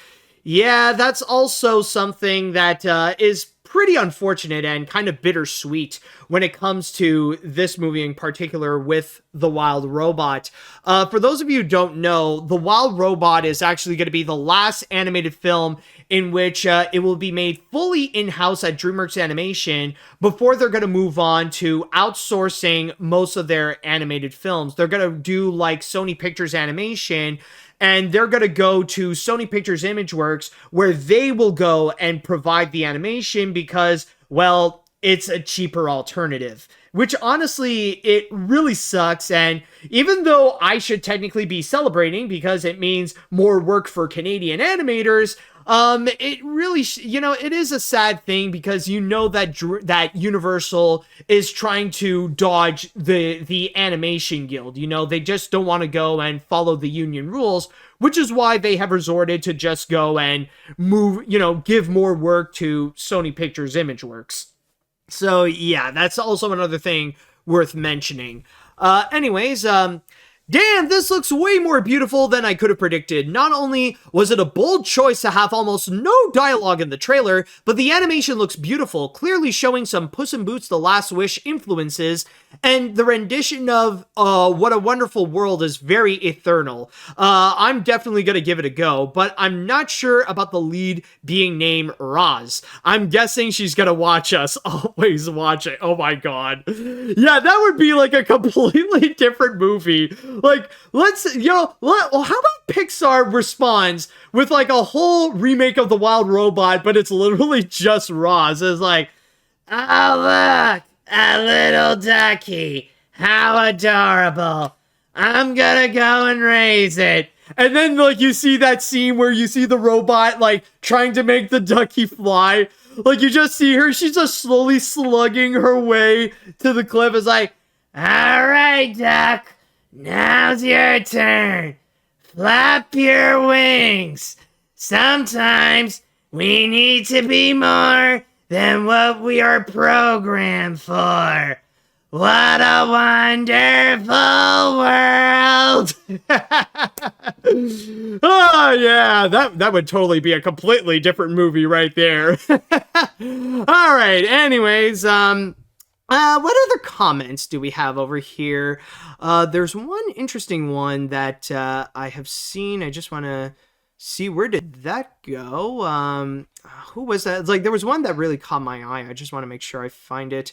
Yeah, that's also something that is pretty unfortunate and kind of bittersweet when it comes to this movie in particular with The Wild Robot. For those of you who don't know, The Wild Robot is actually going to be the last animated film in which it will be made fully in-house at DreamWorks Animation before they're going to move on to outsourcing most of their animated films. They're going to do like Sony Pictures Animation, and they're going to go to Sony Pictures Imageworks, where they will go and provide the animation because, well, it's a cheaper alternative. which honestly, it really sucks. And even though I should technically be celebrating because it means more work for Canadian animators, it really, it is a sad thing because that Universal is trying to dodge the animation guild. They just don't want to go and follow the union rules, which is why they have resorted to just go and move, give more work to Sony Pictures Imageworks. So yeah, that's also another thing worth mentioning. Anyways, damn, this looks way more beautiful than I could have predicted. Not only was it a bold choice to have almost no dialogue in the trailer, but the animation looks beautiful, clearly showing some Puss in Boots: The Last Wish influences, and the rendition of What a Wonderful World is very ethereal. I'm definitely gonna give it a go, but I'm not sure about the lead being named Roz. I'm guessing she's gonna watch us. Always watch it. Oh my god. Yeah, that would be like a completely different movie. Like, how about Pixar responds with like a whole remake of The Wild Robot, but it's literally just Roz. It's like, oh look, a little ducky. How adorable. I'm gonna go and raise it. And then like you see that scene where you see the robot like trying to make the ducky fly. Like you just see her, she's just slowly slugging her way to the cliff. It's like, all right, duck. Now's your turn. Flap your wings. Sometimes we need to be more than what we are programmed for. What a wonderful world. Oh yeah, that would totally be a completely different movie right there. All right, anyways, what other comments do we have over here? There's one interesting one that I have seen. I just want to see, where did that go? Who was that? It's like there was one that really caught my eye. I just want to make sure I find it.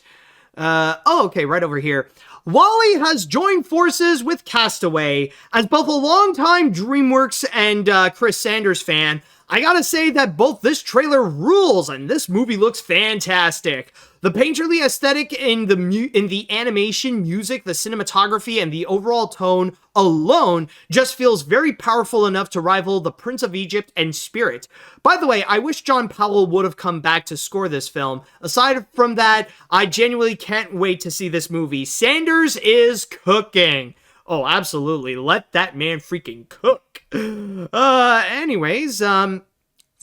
Okay, right over here. WALL-E has joined forces with Castaway. As both a longtime DreamWorks and Chris Sanders fan, I gotta say that both this trailer rules and this movie looks fantastic. The painterly aesthetic in the animation, music, the cinematography, and the overall tone alone just feels very powerful enough to rival The Prince of Egypt and Spirit. By the way, I wish John Powell would have come back to score this film. Aside from that, I genuinely can't wait to see this movie. Sanders is cooking. Oh, absolutely. Let that man freaking cook. Anyways, The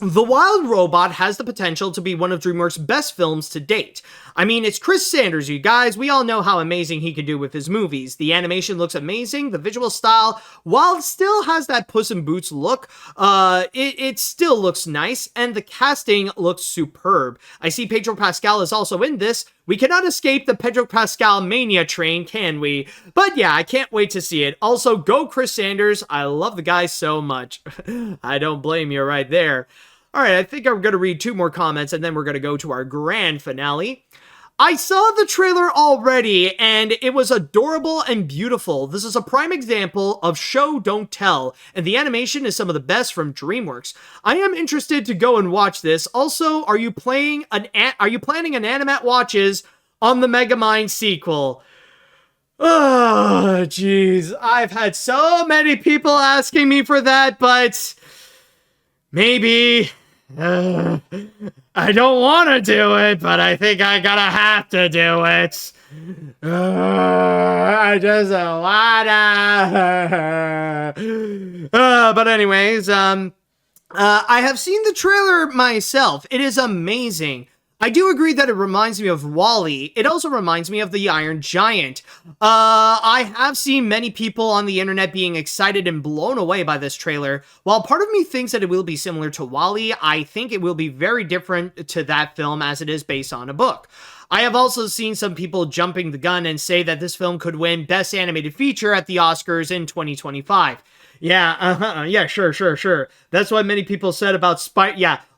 Wild Robot has the potential to be one of DreamWorks' best films to date. I mean, it's Chris Sanders, you guys. We all know how amazing he can do with his movies. The animation looks amazing. The visual style, while it still has that Puss in Boots look, it still looks nice, and the casting looks superb. I see Pedro Pascal is also in this. We cannot escape the Pedro Pascal mania train, can we? But yeah, I can't wait to see it. Also, go Chris Sanders. I love the guy so much. I don't blame you right there. All right, I think I'm going to read two more comments, and then we're going to go to our grand finale. I saw the trailer already, and it was adorable and beautiful. This is a prime example of show, don't tell, and the animation is some of the best from DreamWorks. I am interested to go and watch this. Also, are you planning an AniMat watches on the Megamind sequel? Oh, jeez. I've had so many people asking me for that, but maybe. I don't want to do it, but I think I gotta have to do it. I just don't wanna. But anyways, I have seen the trailer myself. It is amazing. I do agree that it reminds me of WALL-E. It also reminds me of The Iron Giant. I have seen many people on the internet being excited and blown away by this trailer. While part of me thinks that it will be similar to WALL-E, I think it will be very different to that film as it is based on a book. I have also seen some people jumping the gun and say that this film could win Best Animated Feature at the Oscars in 2025. Yeah, sure. That's what many people said about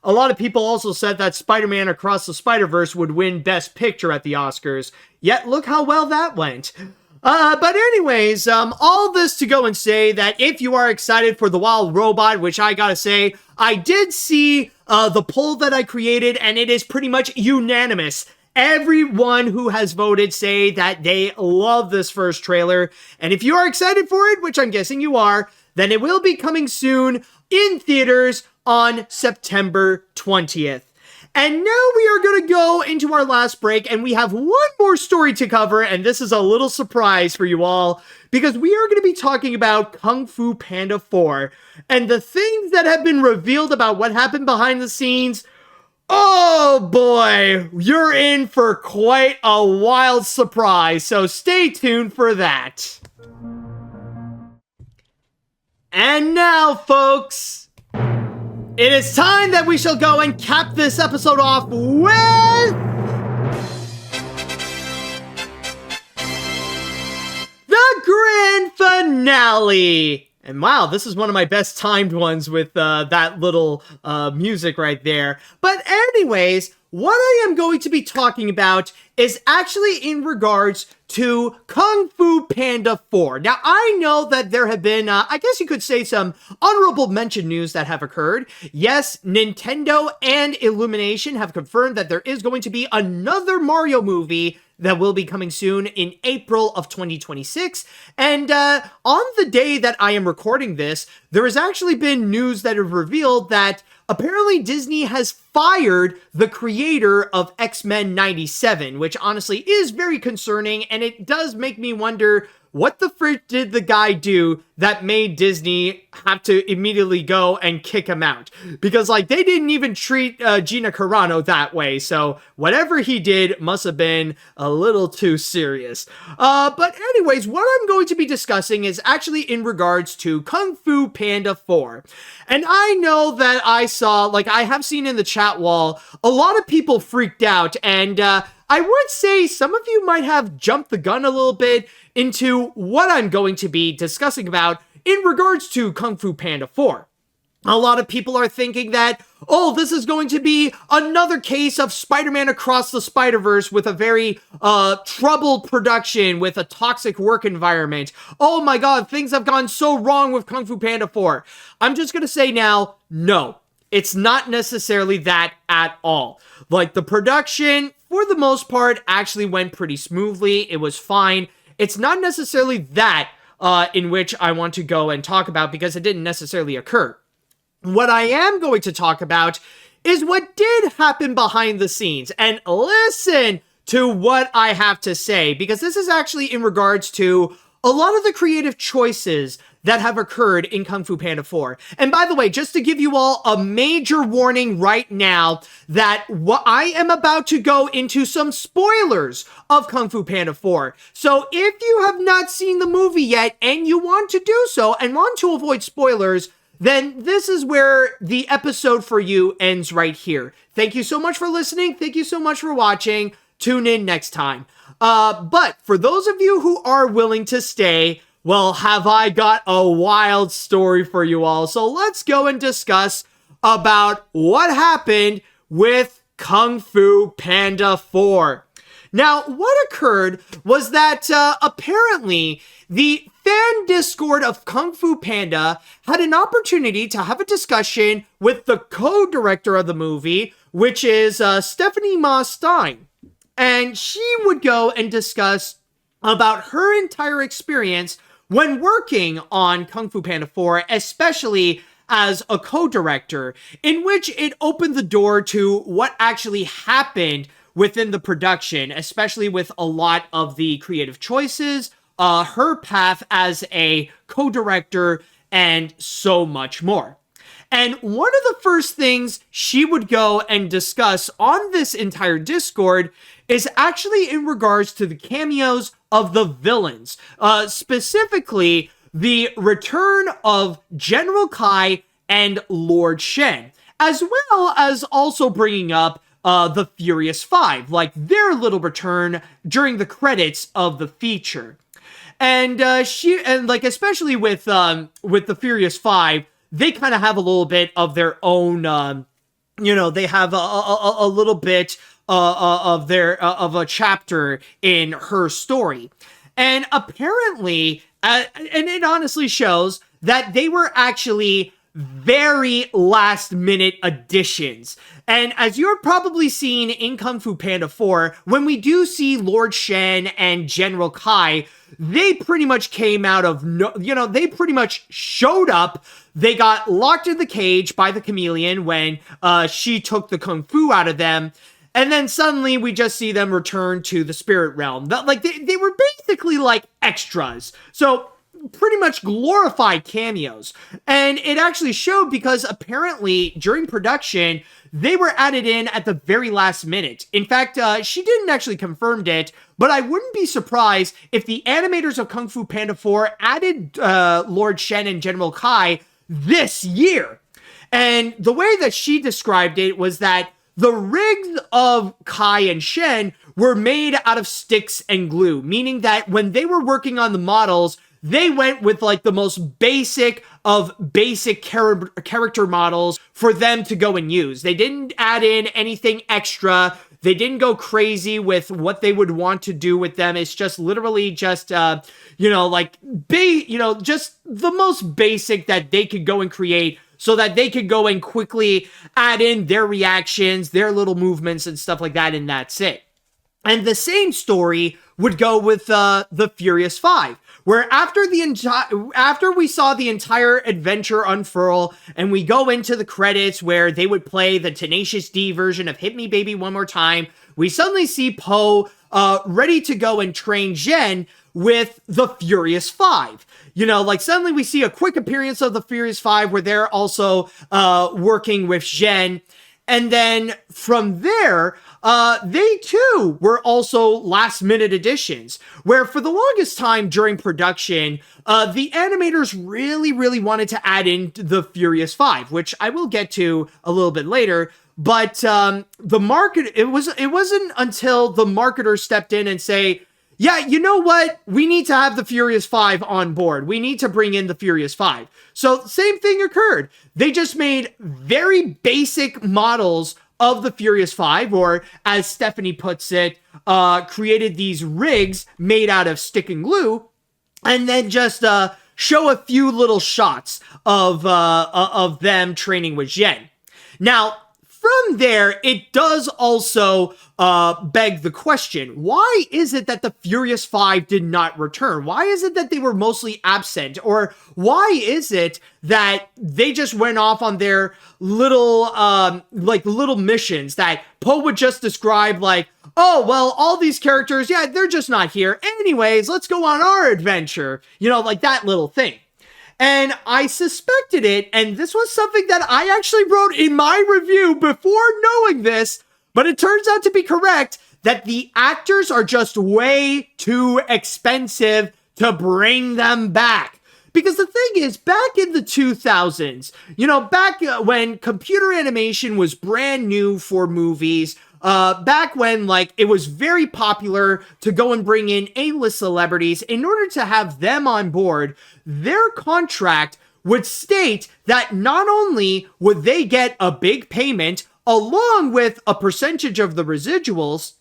a lot of people also said that Spider-Man Across the Spider-Verse would win Best Picture at the Oscars. Yet, look how well that went. But anyways, all this to go and say that if you are excited for The Wild Robot, which I gotta say, I did see the poll that I created, and it is pretty much unanimous. Everyone who has voted say that they love this first trailer. And if you are excited for it, which I'm guessing you are, then it will be coming soon in theaters on September 20th. And now we are going to go into our last break, and we have one more story to cover, and this is a little surprise for you all, because we are going to be talking about Kung Fu Panda 4, and the things that have been revealed about what happened behind the scenes. Oh boy, you're in for quite a wild surprise, so stay tuned for that. And now, folks, it is time that we shall go and cap this episode off with the grand finale. And wow, this is one of my best timed ones with that little music right there. But anyways, what I am going to be talking about is actually in regards to Kung Fu Panda 4. Now, I know that there have been, I guess you could say, some honorable mention news that have occurred. Yes, Nintendo and Illumination have confirmed that there is going to be another Mario movie that will be coming soon in April of 2026. And on the day that I am recording this, there has actually been news that have revealed that apparently Disney has fired the creator of X-Men 97, which honestly is very concerning, and it does make me wonder, what the frick did the guy do that made Disney have to immediately go and kick him out? Because, like, they didn't even treat Gina Carano that way, so whatever he did must have been a little too serious. But anyways, what I'm going to be discussing is actually in regards to Kung Fu Panda 4. And I know that I have seen in the chat wall, a lot of people freaked out, and I would say some of you might have jumped the gun a little bit into what I'm going to be discussing about in regards to Kung Fu Panda 4. A lot of people are thinking that, oh, this is going to be another case of Spider-Man Across the Spider-Verse with a very troubled production, with a toxic work environment. Oh my god, things have gone so wrong with Kung Fu Panda 4. I'm just gonna say now, no. It's not necessarily that at all. Like, the production, for the most part, actually went pretty smoothly. It was fine. It's not necessarily that in which I want to go and talk about, because it didn't necessarily occur. What I am going to talk about is what did happen behind the scenes. And listen to what I have to say, because this is actually in regards to a lot of the creative choices that have occurred in Kung Fu Panda 4. And by the way, just to give you all a major warning right now, that what I am about to go into some spoilers of Kung Fu Panda 4. So if you have not seen the movie yet and you want to do so and want to avoid spoilers, then this is where the episode for you ends right here. Thank you so much for listening. Thank you so much for watching. Tune in next time. But for those of you who are willing to stay, well, have I got a wild story for you all. So let's go and discuss about what happened with Kung Fu Panda 4. Now, what occurred was that apparently the fan Discord of Kung Fu Panda had an opportunity to have a discussion with the co-director of the movie, which is Stephanie Ma Stein. And she would go and discuss about her entire experience when working on Kung Fu Panda 4, especially as a co-director, in which it opened the door to what actually happened within the production, especially with a lot of the creative choices, her path as a co-director, and so much more. And one of the first things she would go and discuss on this entire Discord is actually in regards to the cameos of the villains. Specifically, the return of General Kai and Lord Shen, as well as also bringing up the Furious Five, like their little return during the credits of the feature. And especially with the Furious Five, they kind of have a little bit of their own, they have a little bit of a chapter in her story. And apparently, and it honestly shows that they were actually very last minute additions. And as you're probably seen in Kung Fu Panda 4, when we do see Lord Shen and General Kai, they pretty much came out of they pretty much showed up. They got locked in the cage by the chameleon when she took the Kung Fu out of them. And then suddenly we just see them return to the spirit realm. Like they were basically like extras. So pretty much glorified cameos. And it actually showed because apparently during production, they were added in at the very last minute. In fact, she didn't actually confirm it, but I wouldn't be surprised if the animators of Kung Fu Panda 4 added Lord Shen and General Kai this year. And the way that she described it was that the rigs of Kai and Shen were made out of sticks and glue, meaning that when they were working on the models, they went with like the most basic of basic character models for them to go and use. They didn't add in anything extra. They didn't go crazy with what they would want to do with them. It's just literally just, just the most basic that they could go and create so that they could go and quickly add in their reactions, their little movements and stuff like that, and that's it. And the same story would go with the Furious 5. Where after we saw the entire adventure unfurl and we go into the credits where they would play the Tenacious D version of Hit Me Baby One More Time, we suddenly see Poe ready to go and train Zhen with the Furious 5. Suddenly we see a quick appearance of the Furious 5 where they're also working with Zhen. And then from there, they too were also last minute additions, where for the longest time during production, the animators really wanted to add in the Furious 5, which I will get to a little bit later. But it wasn't until the marketers stepped in and say, yeah, you know what? We need to have the Furious 5 on board. We need to bring in the Furious 5. So same thing occurred. They just made very basic models of the Furious 5, or as Stephanie puts it, created these rigs made out of stick and glue, and then just show a few little shots of them training with Zhen. Now, from there, it does also beg the question, why is it that the Furious 5 did not return? Why is it that they were mostly absent? Or why is it that they just went off on their little missions that Poe would just describe like, oh, well, all these characters, yeah, they're just not here. Anyways, let's go on our adventure. Like that little thing. And I suspected it, and this was something that I actually wrote in my review before knowing this, but it turns out to be correct, that the actors are just way too expensive to bring them back. Because the thing is, back in the 2000s, back when computer animation was brand new for movies, back when, it was very popular to go and bring in A-list celebrities, in order to have them on board, their contract would state that not only would they get a big payment, along with a percentage of the residuals,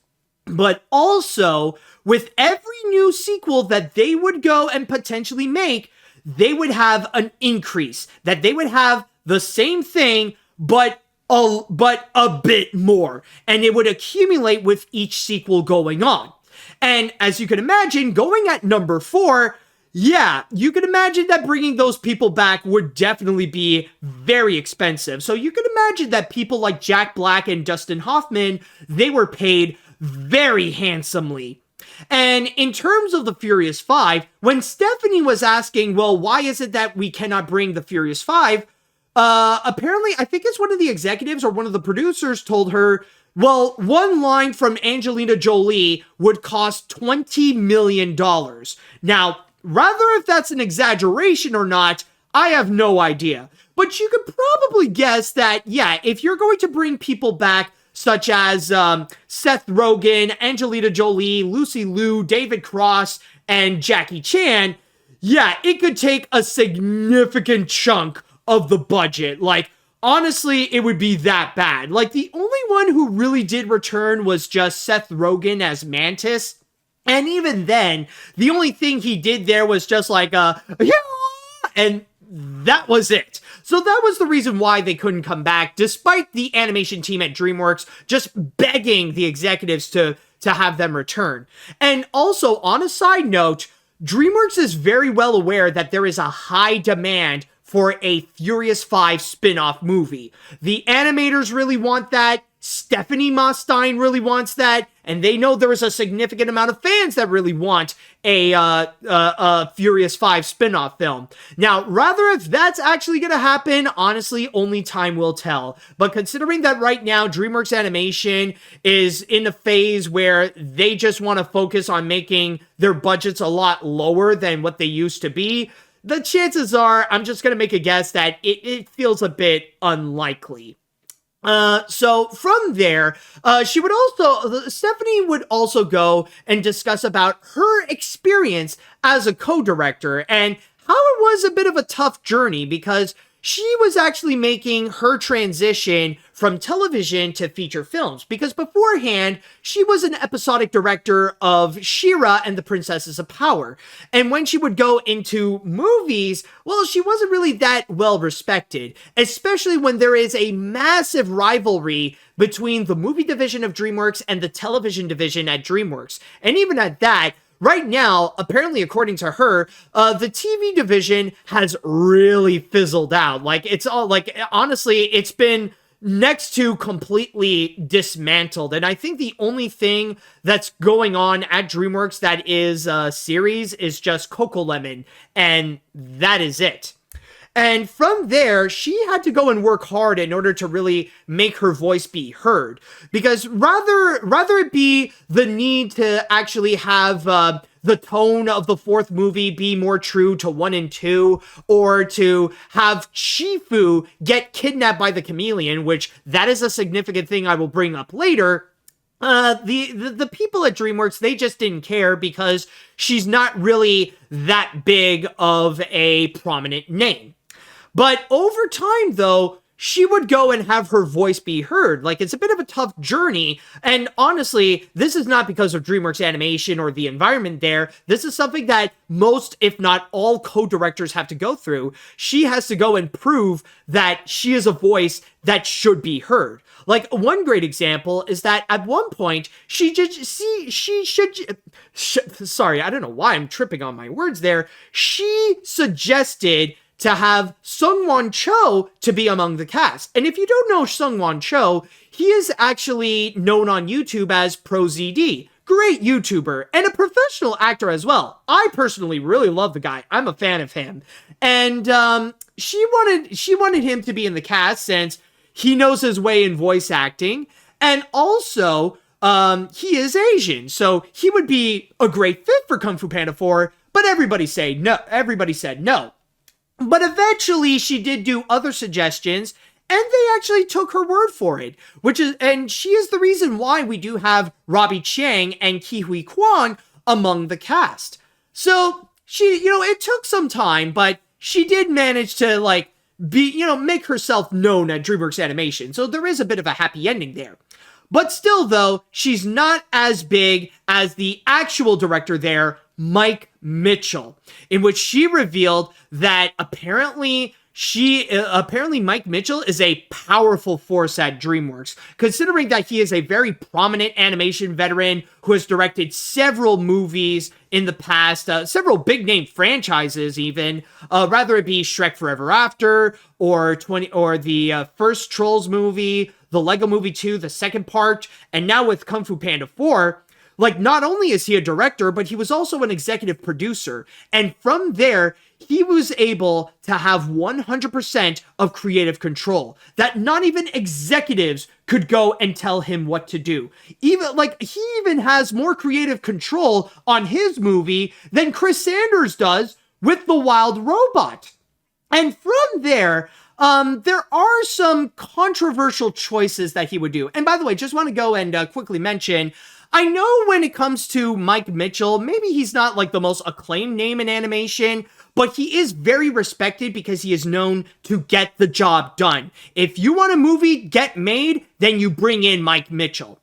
but also with every new sequel that they would go and potentially make, they would have an increase, that they would have the same thing, but a bit more, and it would accumulate with each sequel going on. And as you can imagine, going at number 4, yeah, you can imagine that bringing those people back would definitely be very expensive. So you can imagine that people like Jack Black and Dustin Hoffman, they were paid very handsomely. And in terms of the Furious 5, when Stephanie was asking, well, why is it that we cannot bring the Furious 5? Apparently, I think it's one of the executives or one of the producers told her, well, one line from Angelina Jolie would cost $20 million. Now, rather if that's an exaggeration or not, I have no idea. But you could probably guess that, yeah, if you're going to bring people back, such as Seth Rogen, Angelina Jolie, Lucy Liu, David Cross, and Jackie Chan, yeah, it could take a significant chunk of the budget. Honestly, it would be that bad. The only one who really did return was just Seth Rogen as Mantis. And even then, the only thing he did there was just yeah, and that was it. So that was the reason why they couldn't come back, despite the animation team at DreamWorks just begging the executives to have them return. And also, on a side note, DreamWorks is very well aware that there is a high demand for a Furious 5 spin-off movie. The animators really want that. Stephanie Mostein really wants that, and they know there is a significant amount of fans that really want a Furious 5 spin-off film. Now, rather if that's actually going to happen, honestly, only time will tell. But considering that right now, DreamWorks Animation is in a phase where they just want to focus on making their budgets a lot lower than what they used to be, the chances are, I'm just going to make a guess that it feels a bit unlikely. So from there, Stephanie would also go and discuss about her experience as a co-director and how it was a bit of a tough journey because she was actually making her transition from television to feature films because beforehand, she was an episodic director of She-Ra and the Princesses of Power. And when she would go into movies, well, she wasn't really that well respected, especially when there is a massive rivalry between the movie division of DreamWorks and the television division at DreamWorks. And even at that, right now, apparently, according to her, the TV division has really fizzled out. Like, it's all, like, honestly, it's been next to completely dismantled. And I think the only thing that's going on at DreamWorks that is a series is just Coco Lemon, and that is it. And from there, she had to go and work hard in order to really make her voice be heard. Because rather it be the need to actually have the tone of the fourth movie be more true to 1 and 2, or to have Shifu get kidnapped by the chameleon, which that is a significant thing I will bring up later. The people at DreamWorks, they just didn't care because she's not really that big of a prominent name. But over time, though, she would go and have her voice be heard. Like, it's a bit of a tough journey. And honestly, this is not because of DreamWorks Animation or the environment there. This is something that most, if not all, co-directors have to go through. She has to go and prove that she is a voice that should be heard. Like, one great example is that at one point, sorry, I don't know why I'm tripping on my words there. She suggested to have Sungwon Cho to be among the cast. And if you don't know Sungwon Cho, he is actually known on YouTube as ProZD. Great YouTuber and a professional actor as well. I personally really love the guy. I'm a fan of him. And she wanted him to be in the cast since he knows his way in voice acting. And also, he is Asian, so he would be a great fit for Kung Fu Panda 4, but everybody said no. But eventually, she did do other suggestions, and they actually took her word for it, and she is the reason why we do have Robbie Chang and Ki-Hui Kwan among the cast. So, it took some time, but she did manage to, make herself known at DreamWorks Animation, so there is a bit of a happy ending there. But still, though, she's not as big as the actual director there, Mike Mitchell, in which she revealed that apparently Mike Mitchell is a powerful force at DreamWorks, considering that he is a very prominent animation veteran who has directed several movies in the past, several big-name franchises even, rather it be Shrek Forever After, or the first Trolls movie, the Lego Movie 2, the second part, and now with Kung Fu Panda 4, not only is he a director, but he was also an executive producer. And from there, he was able to have 100% of creative control that not even executives could go and tell him what to do. He even has more creative control on his movie than Chris Sanders does with The Wild Robot. And from there are some controversial choices that he would do. And by the way, just want to go and quickly mention, I know when it comes to Mike Mitchell, maybe he's not the most acclaimed name in animation, but he is very respected because he is known to get the job done. If you want a movie get made, then you bring in Mike Mitchell.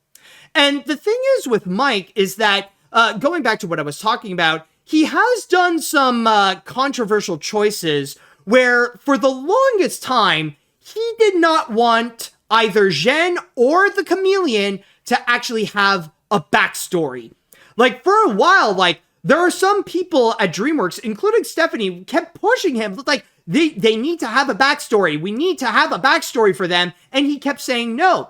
And the thing is with Mike is that, going back to what I was talking about, he has done some controversial choices where for the longest time, he did not want either Zhen or the chameleon to actually have a backstory. Like, for a while, like, there are some people at DreamWorks, including Stephanie, kept pushing him, like, they need to have a backstory. We need to have a backstory for them. And he kept saying no.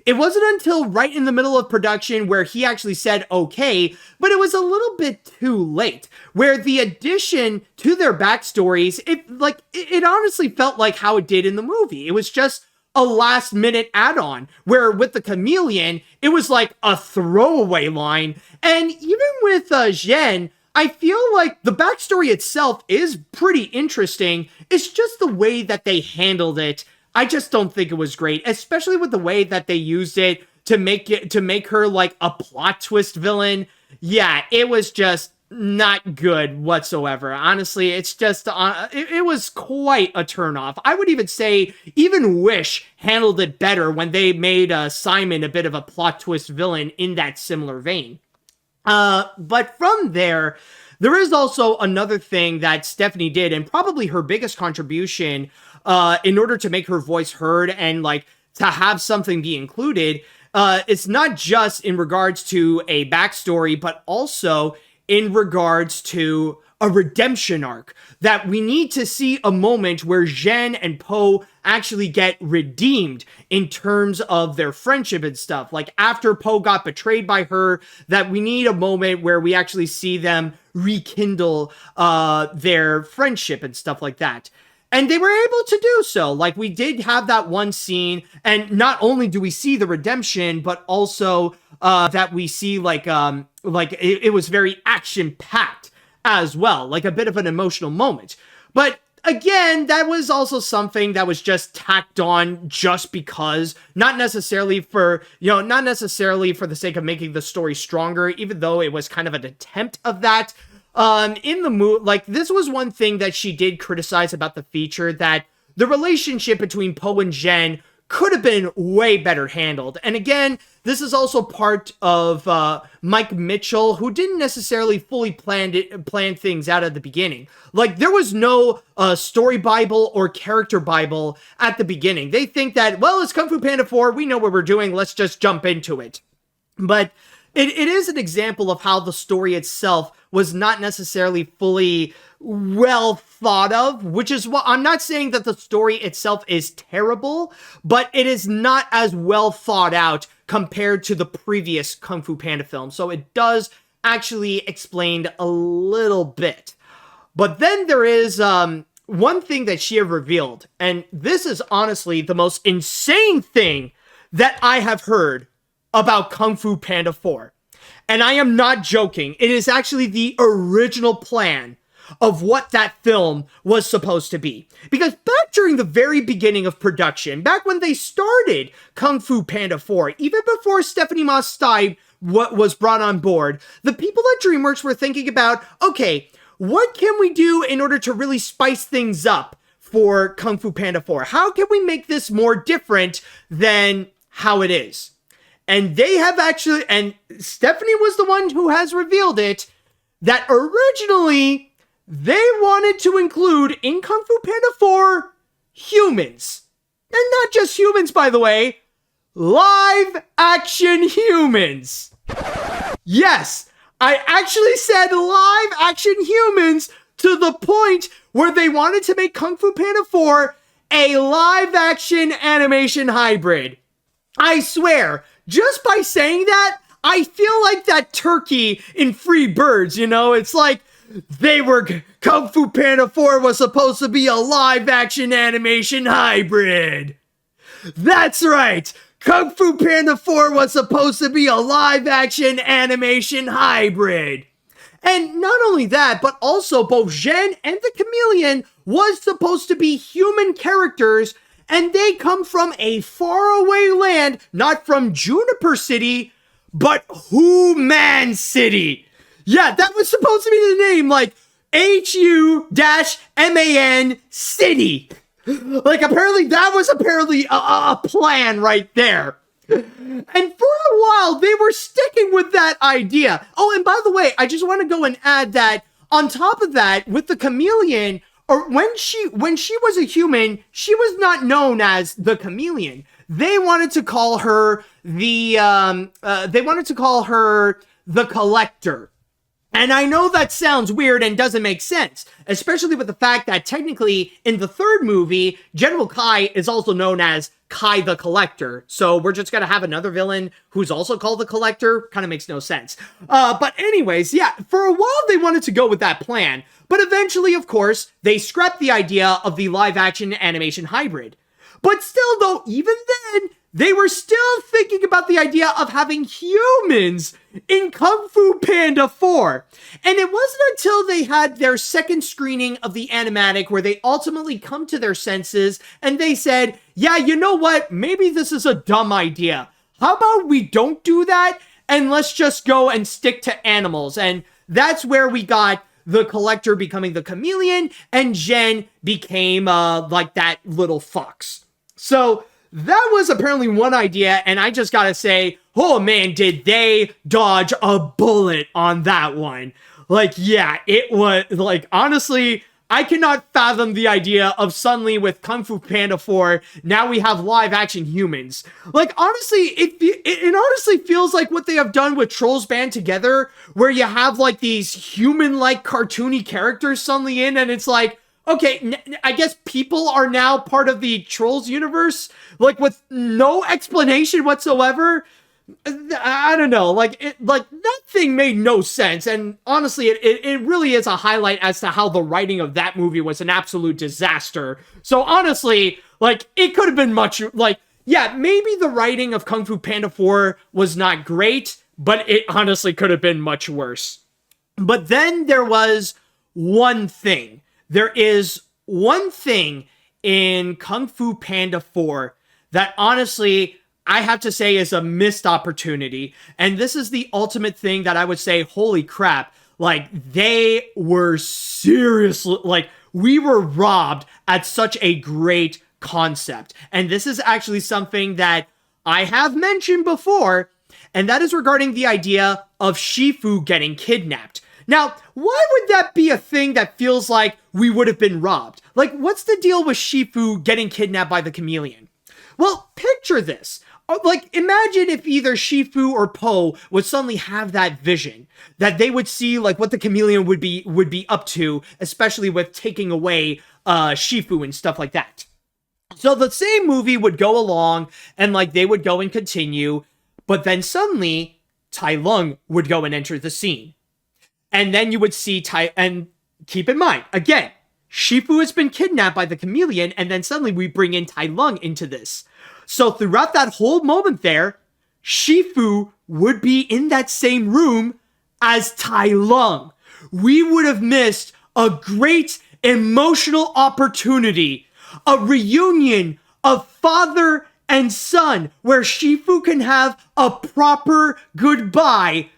It wasn't until right in the middle of production where he actually said okay, but it was a little bit too late, where the addition to their backstories, it honestly felt like how it did in the movie. It was just a last minute add-on, where with the chameleon, it was like a throwaway line. And even with Zhen, I feel like the backstory itself is pretty interesting. It's just the way that they handled it. I just don't think it was great, especially with the way that they used it to make her like a plot twist villain. Yeah, it was just not good whatsoever. Honestly, it's just it was quite a turnoff. I would even say even Wish handled it better when they made Simon a bit of a plot twist villain in that similar vein. But from there is also another thing that Stephanie did, and probably her biggest contribution in order to make her voice heard and like to have something be included. It's not just in regards to a backstory, but also in regards to a redemption arc, that we need to see a moment where Zhen and Po actually get redeemed in terms of their friendship and stuff. Like after Po got betrayed by her, that we need a moment where we actually see them rekindle their friendship and stuff like that. And they were able to do so. Like, we did have that one scene, and not only do we see the redemption, but also that we see it was very action-packed as well, like a bit of an emotional moment. But again, that was also something that was just tacked on just because, not necessarily for the sake of making the story stronger, even though it was kind of an attempt of that. In the movie, like, this was one thing that she did criticize about the feature, that the relationship between Po and Zhen could have been way better handled. And again, this is also part of Mike Mitchell, who didn't necessarily fully plan things out at the beginning. Like, there was no story Bible or character Bible at the beginning. They think that, well, it's Kung Fu Panda 4, we know what we're doing, let's just jump into it. But it is an example of how the story itself was not necessarily fully well thought of, which is what I'm not saying that the story itself is terrible, but it is not as well thought out compared to the previous Kung Fu Panda film. So it does actually explain a little bit. But then there is one thing that she had revealed, and this is honestly the most insane thing that I have heard about Kung Fu Panda 4. And I am not joking. It is actually the original plan of what that film was supposed to be. Because back during the very beginning of production, back when they started Kung Fu Panda 4, even before Stephanie Ma Stye was brought on board, the people at DreamWorks were thinking about, okay, what can we do in order to really spice things up for Kung Fu Panda 4? How can we make this more different than how it is? And they have actually, and Stephanie was the one who has revealed it, that originally they wanted to include in Kung Fu Panda 4 humans. And not just humans, by the way, live action humans. Yes, I actually said live action humans, to the point where they wanted to make Kung Fu Panda 4 a live action animation hybrid. I swear, just by saying that, I feel like that turkey in Free Birds, you know? It's like, Kung Fu Panda 4 was supposed to be a live-action animation hybrid. That's right! Kung Fu Panda 4 was supposed to be a live-action animation hybrid. And not only that, but also both Zhen and the chameleon was supposed to be human characters, and they come from a faraway land, not from Juniper City, but Human City. Yeah, that was supposed to be the name, like HU-MAN City. Like, apparently that was a plan right there. And for a while, they were sticking with that idea. Oh, and by the way, I just want to go and add that on top of that, with the chameleon, or when she was a human, she was not known as the chameleon. They wanted to call her the collector. And I know that sounds weird and doesn't make sense, especially with the fact that technically in the third movie, General Kai is also known as Kai the Collector. So we're just gonna have another villain who's also called the Collector. Kind of makes no sense. But anyways, yeah, for a while they wanted to go with that plan, but eventually, of course, they scrapped the idea of the live action animation hybrid. But still though, even then, they were still thinking about the idea of having humans in Kung Fu Panda 4. And it wasn't until they had their second screening of the animatic where they ultimately come to their senses and they said, yeah, you know what? Maybe this is a dumb idea. How about we don't do that and let's just go and stick to animals? And that's where we got the collector becoming the chameleon and Jen became like that little fox. So that was apparently one idea, and I just gotta say, oh man, did they dodge a bullet on that one. Like, yeah, it was, like, honestly, I cannot fathom the idea of suddenly with Kung Fu Panda 4, now we have live action humans. Like, honestly, it honestly feels like what they have done with Trolls Band Together, where you have, like, these human-like cartoony characters suddenly in, and it's like, okay, I guess people are now part of the Trolls universe, like with no explanation whatsoever. I don't know, like that thing made no sense, and honestly, it really is a highlight as to how the writing of that movie was an absolute disaster. So honestly, like it could have been much, like, yeah, maybe the writing of Kung Fu Panda 4 was not great, but it honestly could have been much worse. But then there was one thing. There is one thing in Kung Fu Panda 4 that honestly, I have to say is a missed opportunity. And this is the ultimate thing that I would say, holy crap, like they were seriously, like we were robbed at such a great concept. And this is actually something that I have mentioned before, and that is regarding the idea of Shifu getting kidnapped. Now, why would that be a thing that feels like we would have been robbed? Like, what's the deal with Shifu getting kidnapped by the chameleon? Well, picture this. Like, imagine if either Shifu or Po would suddenly have that vision, that they would see, like, what the chameleon would be up to, especially with taking away Shifu and stuff like that. So the same movie would go along, and, like, they would go and continue, but then suddenly, Tai Lung would go and enter the scene. And then you would see and keep in mind, again, Shifu has been kidnapped by the chameleon, and then suddenly we bring in Tai Lung into this. So throughout that whole moment there, Shifu would be in that same room as Tai Lung. We would have missed a great emotional opportunity, a reunion of father and son, where Shifu can have a proper goodbye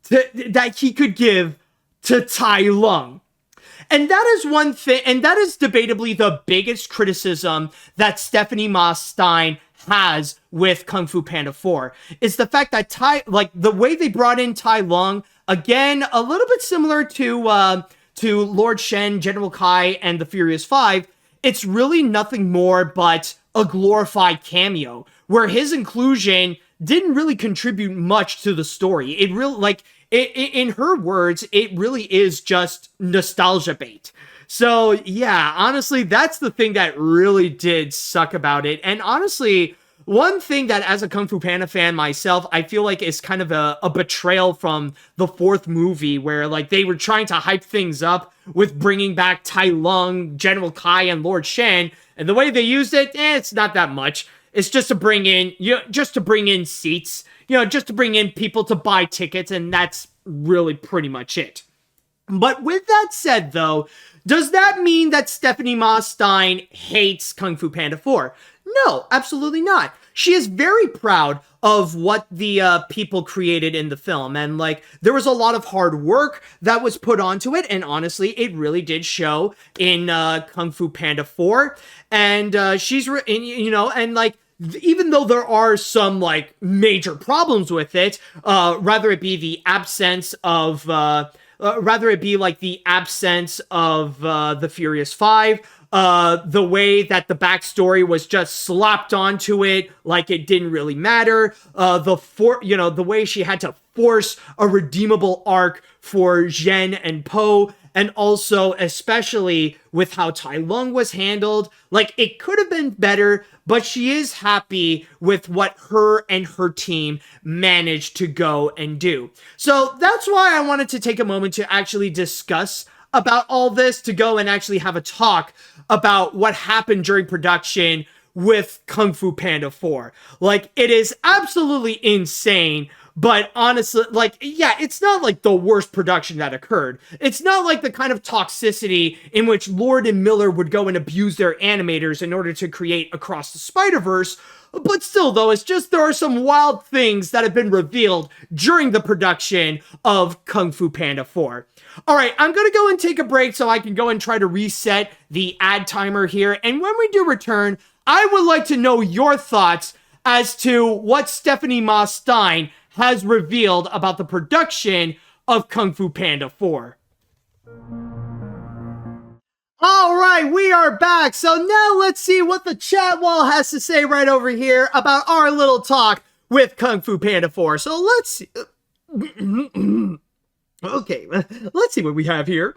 that he could give to Tai Lung. And that is one thing, and that is debatably the biggest criticism that Stephanie Ma Stein has with Kung Fu Panda 4, is the fact that the way they brought in Tai Lung, again, a little bit similar to Lord Shen, General Kai, and the Furious Five, it's really nothing more but a glorified cameo, where his inclusion didn't really contribute much to the story. It really, like, in her words, it really is just nostalgia bait. So yeah, honestly, that's the thing that really did suck about it. And honestly, one thing that as a Kung Fu Panda fan myself, I feel like is kind of a betrayal from the fourth movie, where like they were trying to hype things up with bringing back Tai Lung, General Kai, and Lord Shen, and the way they used it, it's not that much. It's just to bring in, just to bring in seats, just to bring in people to buy tickets, and that's really pretty much it. But with that said, though, does that mean that Stephanie Ma Stein hates Kung Fu Panda 4? No, absolutely not. She is very proud of what the people created in the film, and like there was a lot of hard work that was put onto it, and honestly, it really did show in Kung Fu Panda 4. And and like even though there are some like major problems with it, rather it be the absence of rather it be like the absence of the Furious Five, the way that the backstory was just slapped onto it like it didn't really matter, the way she had to force a redeemable arc for Zhen and Po, and also especially with how Tai Lung was handled. Like, it could have been better, but she is happy with what her and her team managed to go and do. So that's why I wanted to take a moment to actually discuss about all this, to go and actually have a talk about what happened during production with Kung Fu Panda 4. Like, it is absolutely insane. But honestly, like, yeah, it's not like the worst production that occurred. It's not like the kind of toxicity in which Lord and Miller would go and abuse their animators in order to create Across the Spider-Verse. But still, though, it's just there are some wild things that have been revealed during the production of Kung Fu Panda 4. All right, I'm going to go and take a break so I can go and try to reset the ad timer here. And when we do return, I would like to know your thoughts as to what Stephanie Ma Stein has revealed about the production of Kung Fu Panda 4. All right, we are back. So now let's see what the chat wall has to say right over here about our little talk with Kung Fu Panda 4. So let's see. Okay, let's see what we have here.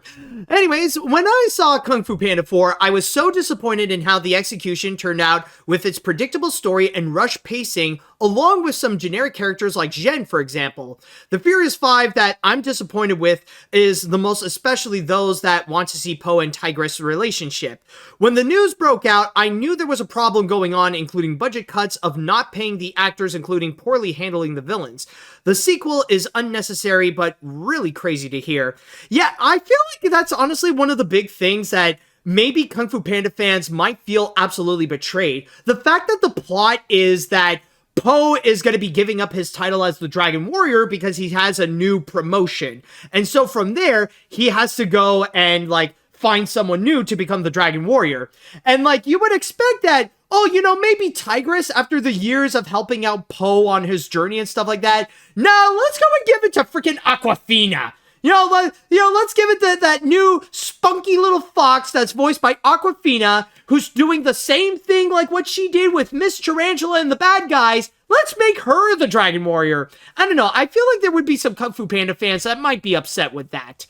Anyways, when I saw Kung Fu Panda 4, I was so disappointed in how the execution turned out with its predictable story and rush pacing, along with some generic characters like Zhen, for example. The Furious Five that I'm disappointed with is the most especially those that want to see Po and Tigress' relationship. When the news broke out, I knew there was a problem going on, including budget cuts of not paying the actors, including poorly handling the villains. The sequel is unnecessary, but really crazy to hear. Yeah, I feel like that's honestly one of the big things that maybe Kung Fu Panda fans might feel absolutely betrayed. The fact that the plot is that Po is going to be giving up his title as the Dragon Warrior because he has a new promotion. And so from there, he has to go and, like, find someone new to become the Dragon Warrior. And, like, you would expect that, oh, you know, maybe Tigress, after the years of helping out Po on his journey and stuff like that, no, let's go and give it to freaking Awkwafina. Let's give it that new spunky little fox that's voiced by Awkwafina, who's doing the same thing like what she did with Miss Tarantula and the bad guys. Let's make her the Dragon Warrior. I don't know. I feel like there would be some Kung Fu Panda fans that might be upset with that.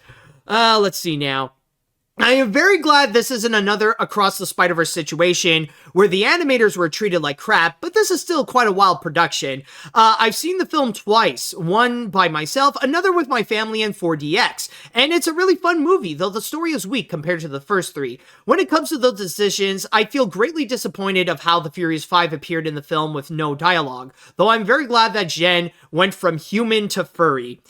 Let's see now. I am very glad this isn't another Across the Spider-Verse situation where the animators were treated like crap, but this is still quite a wild production. I've seen the film twice, one by myself, another with my family in 4DX, and it's a really fun movie, though the story is weak compared to the first three. When it comes to those decisions, I feel greatly disappointed of how the Furious Five appeared in the film with no dialogue, though I'm very glad that Zhen went from human to furry.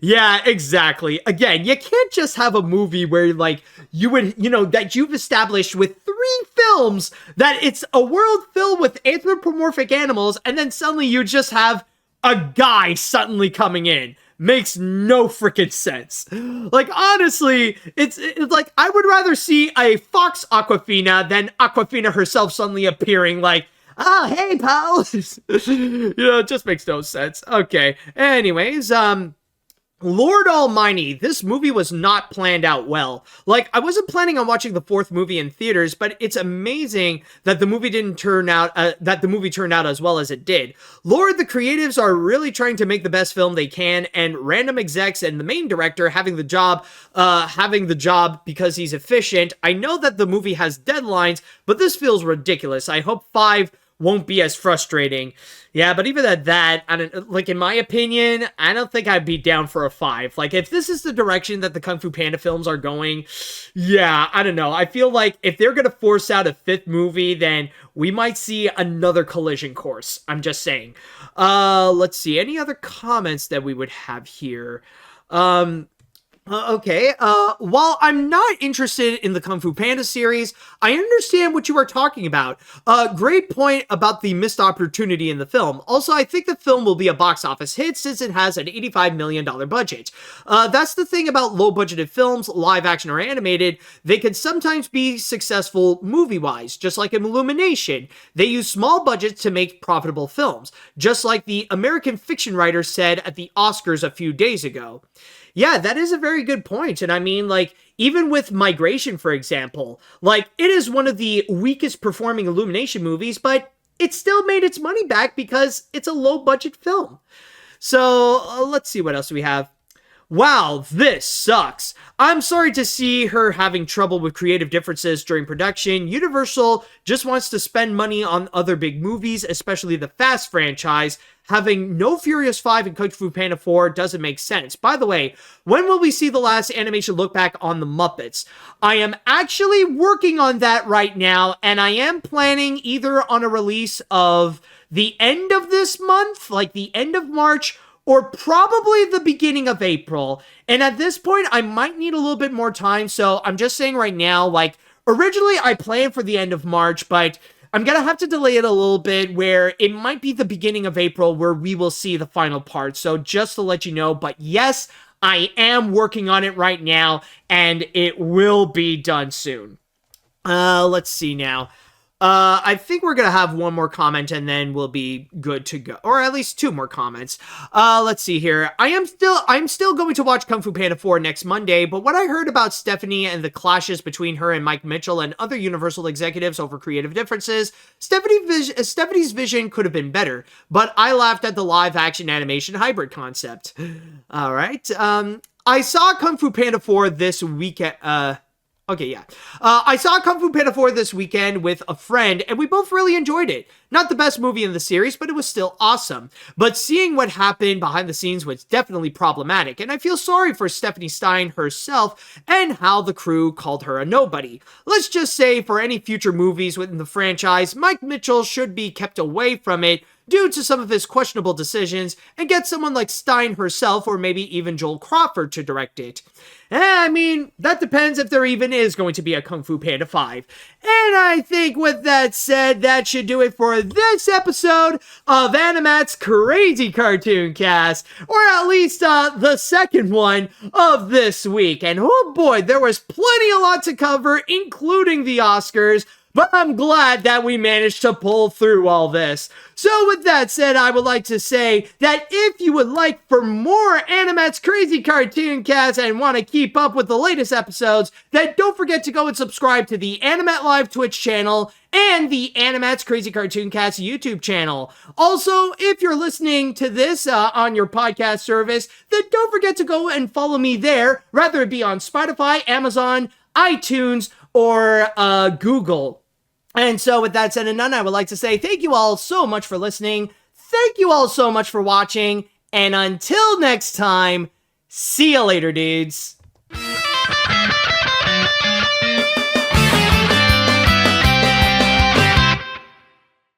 Yeah, exactly. Again, you can't just have a movie where, like, that you've established with 3 films that it's a world filled with anthropomorphic animals, and then suddenly you just have a guy suddenly coming in. Makes no freaking sense. Like, honestly, it's like, I would rather see a fox Awkwafina than Awkwafina herself suddenly appearing like, oh, hey, pal. It just makes no sense. Okay. Anyways, Lord Almighty, this movie was not planned out well. Like, I wasn't planning on watching the 4th movie in theaters, but it's amazing that the movie turned out as well as it did. Lord, the creatives are really trying to make the best film they can, and random execs and the main director having the job because he's efficient. I know that the movie has deadlines, but this feels ridiculous. I hope 5 won't be as frustrating. Yeah, but even at that, in my opinion, I don't think I'd be down for a 5. Like, if this is the direction that the Kung Fu Panda films are going, yeah, I don't know. I feel like if they're gonna force out a 5th movie, then we might see another collision course. I'm just saying. Let's see. Any other comments that we would have here? Okay, while I'm not interested in the Kung Fu Panda series, I understand what you are talking about. Great point about the missed opportunity in the film. Also, I think the film will be a box office hit since it has an $85 million budget. That's the thing about low-budgeted films, live action or animated. They can sometimes be successful movie-wise, just like in Illumination. They use small budgets to make profitable films, just like the American fiction writer said at the Oscars a few days ago. Yeah, that is a very good point. And I mean, like, even with Migration, for example, like, it is one of the weakest performing Illumination movies, but it still made its money back because it's a low budget film. So let's see what else we have. Wow, this sucks. I'm sorry to see her having trouble with creative differences during production. Universal just wants to spend money on other big movies, especially the Fast franchise. Having no Furious 5 and Kung Fu Panda 4 doesn't make sense. By the way, when will we see the last animation look back on the Muppets? I am actually working on that right now, and I am planning either on a release of the end of this month, like the end of March, or probably the beginning of April. And at this point, I might need a little bit more time, so I'm just saying right now, like, originally I planned for the end of March, but I'm gonna have to delay it a little bit, where it might be the beginning of April where we will see the final part. So just to let you know, but yes, I am working on it right now, and it will be done soon. Let's see now. I think we're gonna have one more comment and then we'll be good to go. Or at least two more comments. Let's see here. I'm still going to watch Kung Fu Panda 4 next Monday, but what I heard about Stephanie and the clashes between her and Mike Mitchell and other Universal executives over creative differences, Stephanie's vision could have been better, but I laughed at the live-action animation hybrid concept. Alright, I saw Kung Fu Panda 4 this weekend, Okay, yeah. I saw Kung Fu Panda 4 this weekend with a friend, and we both really enjoyed it. Not the best movie in the series, but it was still awesome. But seeing what happened behind the scenes was definitely problematic, and I feel sorry for Stephanie Stein herself and how the crew called her a nobody. Let's just say for any future movies within the franchise, Mike Mitchell should be kept away from it due to some of his questionable decisions, and get someone like Stein herself or maybe even Joel Crawford to direct it. I mean, that depends if there even is going to be a Kung Fu Panda 5. And I think with that said, that should do it for this episode of AniMat's Crazy Cartoon Cast, or at least the second one of this week. And oh boy, there was a lot to cover, including the Oscars, but I'm glad that we managed to pull through all this. So with that said, I would like to say that if you would like for more AniMat's Crazy Cartoon Cast and want to keep up with the latest episodes, then don't forget to go and subscribe to the AniMat Live Twitch channel and the AniMat's Crazy Cartoon Cast YouTube channel. Also, if you're listening to this on your podcast service, then don't forget to go and follow me there, whether it be on Spotify, Amazon, iTunes, or Google. And so with that said and done, I would like to say thank you all so much for listening. Thank you all so much for watching. And until next time, see you later, dudes.